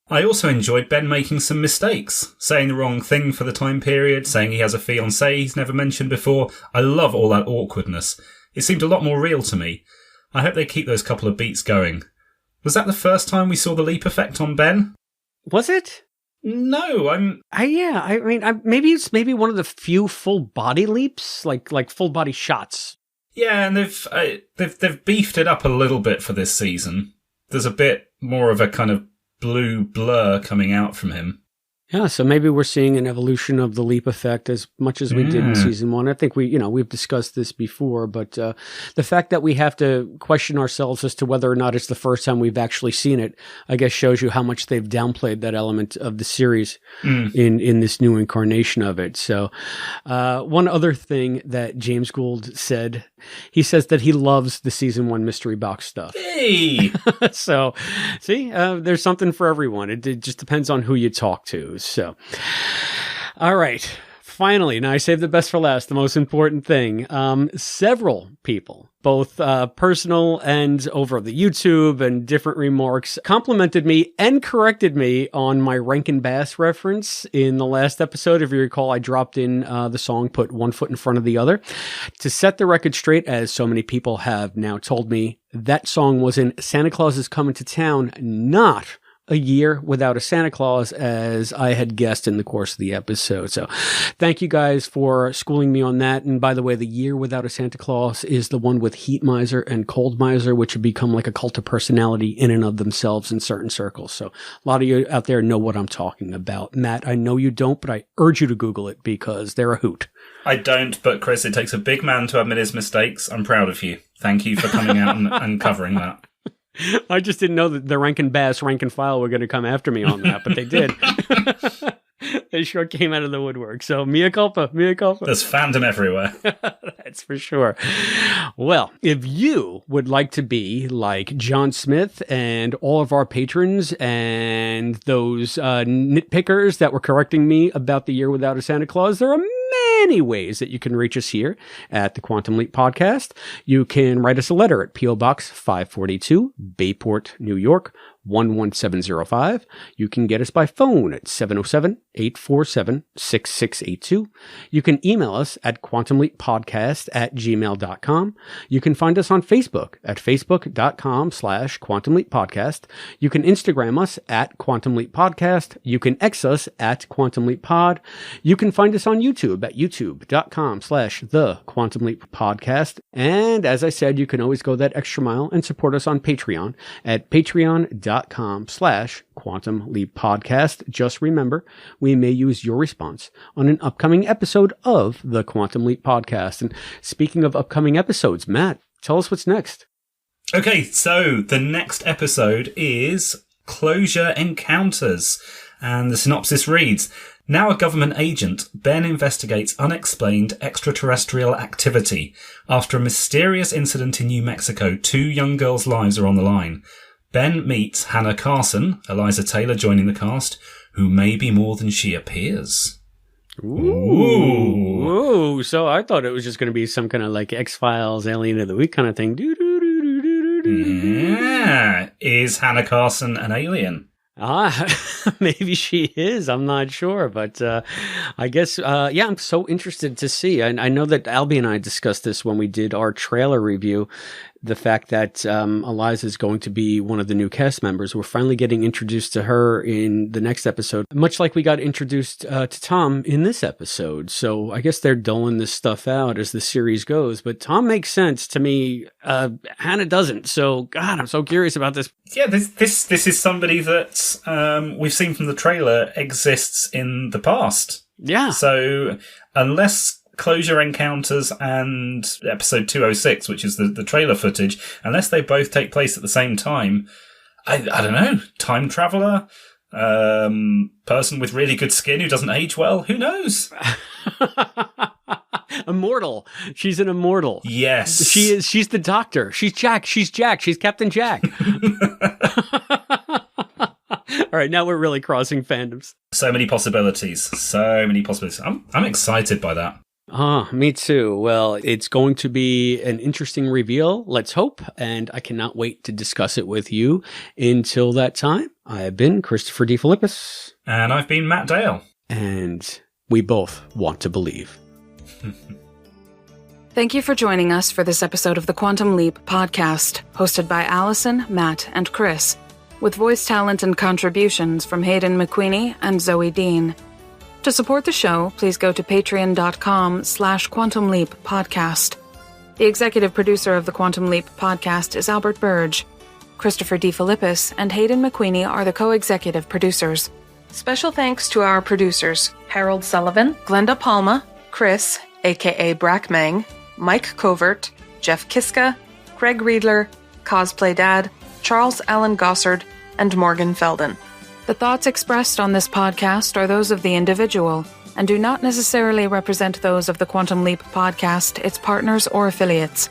I also enjoyed Ben making some mistakes, saying the wrong thing for the time period, saying he has a fiancée he's never mentioned before. I love all that awkwardness. It seemed a lot more real to me. I hope they keep those couple of beats going. Was that the first time we saw the leap effect on Ben? Was it? No, maybe it's one of the few full body leaps, like full body shots. Yeah, and they've beefed it up a little bit for this season. There's a bit more of a kind of blue blur coming out from him. Yeah, so maybe we're seeing an evolution of the leap effect as much as we did in season 1. I think we've discussed this before, but the fact that we have to question ourselves as to whether or not it's the first time we've actually seen it, I guess shows you how much they've downplayed that element of the series in this new incarnation of it. So one other thing that James Gould said, he says that he loves the season 1 mystery box stuff. Hey! So, see, there's something for everyone. It just depends on who you talk to. So, all right. Finally, now I saved the best for last, the most important thing. Several people, both personal and over the YouTube and different remarks, complimented me and corrected me on my Rankin Bass reference in the last episode. If you recall, I dropped in the song, Put One Foot in Front of the Other. To set the record straight, as so many people have now told me, that song was in Santa Claus is Coming to Town, not A Year Without a Santa Claus, as I had guessed in the course of the episode. So thank you guys for schooling me on that. And by the way, The Year Without a Santa Claus is the one with Heat Miser and Cold Miser, which have become like a cult of personality in and of themselves in certain circles. So a lot of you out there know what I'm talking about. Matt, I know you don't, but I urge you to Google it because they're a hoot. I don't, but Chris, it takes a big man to admit his mistakes. I'm proud of you. Thank you for coming out and covering that. I just didn't know that the Rankin Bass, Rankin File were going to come after me on that, but they did. They sure came out of the woodwork. So, mea culpa, mea culpa. There's fandom everywhere. That's for sure. Well, if you would like to be like John Smith and all of our patrons and those nitpickers that were correcting me about The Year Without a Santa Claus, there are many ways that you can reach us here at the Quantum Leap Podcast. You can write us a letter at P.O. Box 542, Bayport, New York, 11705. You can get us by phone at 707-847-6682. You can email us at quantumleappodcast@gmail.com. You can find us on Facebook at facebook.com/quantumleappodcast. You can Instagram us at Quantum Leap Podcast. You can X us at Quantum Leap Pod. You can find us on YouTube at youtube.com/the Quantum Leap Podcast. And as I said, you can always go that extra mile and support us on Patreon at patreon.com/Quantum Leap Podcast. Just remember, we may use your response on an upcoming episode of the Quantum Leap Podcast. And speaking of upcoming episodes, Matt, tell us what's next. Okay, so the next episode is Closure Encounters. And the synopsis reads, now a government agent, Ben investigates unexplained extraterrestrial activity. After a mysterious incident in New Mexico, 2 young girls' lives are on the line. Ben meets Hannah Carson, Eliza Taylor joining the cast, who may be more than she appears. Ooh. So I thought it was just going to be some kind of like X-Files, Alien of the Week kind of thing. Yeah. Is Hannah Carson an alien? Maybe she is. I'm not sure, but I guess, I'm so interested to see. I know that Albie and I discussed this when we did our trailer review, the fact that Eliza is going to be one of the new cast members. We're finally getting introduced to her in the next episode, much like we got introduced to Tom in this episode. So I guess they're doling this stuff out as the series goes, but Tom makes sense to me. Hannah doesn't. So, God, I'm so curious about this. Yeah, this is somebody that we've seen from the trailer exists in the past. Yeah. So unless Closure Encounters and episode 206, which is the trailer footage, unless they both take place at the same time, I don't know, time traveler, person with really good skin who doesn't age well, who knows? Immortal. She's an immortal. Yes. She is. She's the Doctor. She's Jack. She's Captain Jack. All right, now we're really crossing fandoms. So many possibilities. I'm excited by that. Me too. Well, it's going to be an interesting reveal, let's hope, and I cannot wait to discuss it with you. Until that time, I have been Christopher DeFilippis. And I've been Matt Dale. And we both want to believe. Thank you for joining us for this episode of the Quantum Leap Podcast, hosted by Allison, Matt, and Chris, with voice talent and contributions from Hayden McQueenie and Zoe Dean. To support the show, please go to patreon.com/Quantum Leap Podcast. The executive producer of the Quantum Leap Podcast is Albert Burge. Christopher DeFilippis and Hayden McQueenie are the co-executive producers. Special thanks to our producers, Harold Sullivan, Glenda Palma, Chris, aka Brackmang, Mike Covert, Jeff Kiska, Craig Riedler, Cosplay Dad, Charles Allen Gossard, and Morgan Felden. The thoughts expressed on this podcast are those of the individual and do not necessarily represent those of the Quantum Leap podcast, its partners, or affiliates.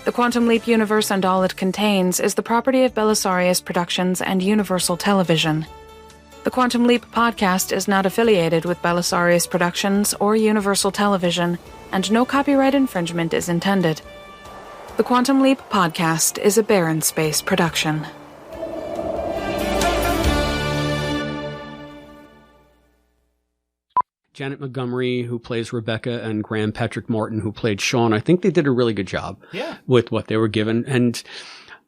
The Quantum Leap universe and all it contains is the property of Belisarius Productions and Universal Television. The Quantum Leap podcast is not affiliated with Belisarius Productions or Universal Television, and no copyright infringement is intended. The Quantum Leap podcast is a Barren Space production. Janet Montgomery, who plays Rebecca, and Graham Patrick Martin, who played Sean, I think they did a really good job with what they were given. And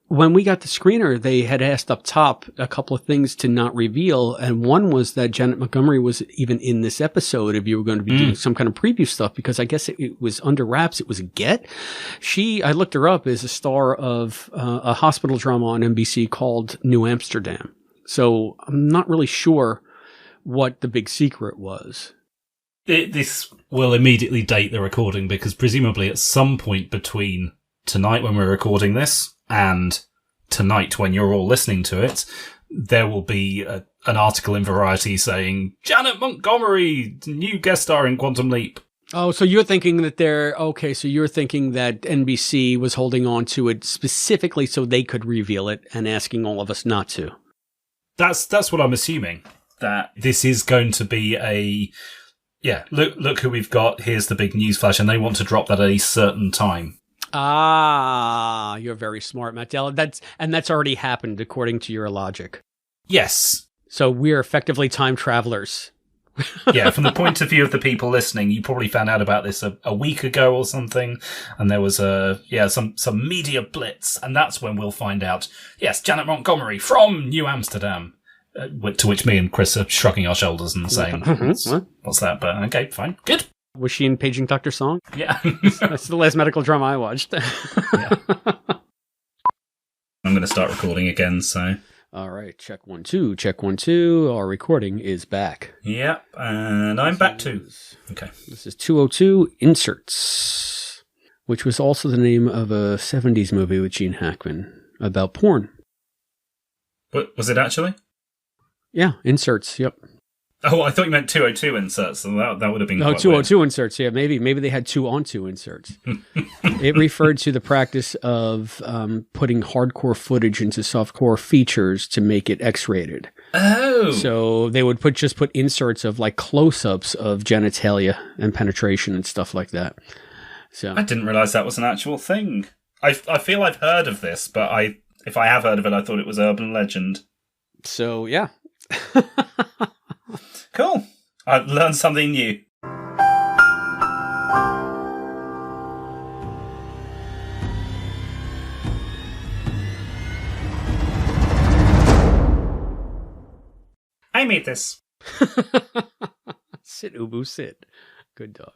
when we got the screener, they had asked up top a couple of things to not reveal. And one was that Janet Montgomery was even in this episode if you were going to be doing some kind of preview stuff, because I guess it was under wraps. It was a get. I looked her up as a star of a hospital drama on NBC called New Amsterdam. So I'm not really sure what the big secret was. This will immediately date the recording, because presumably at some point between tonight when we're recording this and tonight when you're all listening to it, there will be an article in Variety saying, Janet Montgomery, new guest star in Quantum Leap. Oh, so you're thinking that so you're thinking that NBC was holding on to it specifically so they could reveal it and asking all of us not to. That's what I'm assuming. That this is going to be look who we've got, here's the big news flash, and they want to drop that at a certain time. Ah, you're very smart, Matt Della. That's already happened according to your logic. Yes. So we're effectively time travelers. Yeah, from the point of view of the people listening, you probably found out about this a week ago or something, and there was some media blitz, and that's when we'll find out, yes, Janet Montgomery from New Amsterdam. To which me and Chris are shrugging our shoulders and saying, what's that? But okay, fine. Good. Was she in Paging Dr. Song? Yeah. That's the last medical drama I watched. I'm going to start recording again, so. All right. Check 1 2. Check 1 2. Our recording is back. Yep. And I'm back too. Okay. This is 202 Inserts, which was also the name of a 70s movie with Gene Hackman about porn. What was it actually? Yeah, Inserts, yep. Oh, I thought you meant 202 inserts, so that would have been quite 202 weird. inserts, yeah. Maybe they had 2-on-2 inserts. It referred to the practice of putting hardcore footage into softcore features to make it X-rated. Oh! So they would just put inserts of like close-ups of genitalia and penetration and stuff like that. So I didn't realize that was an actual thing. I feel I've heard of this, but if I have heard of it, I thought it was urban legend. So, yeah. Cool. I've learned something new. I made this. Sit, Ubu, sit. Good dog.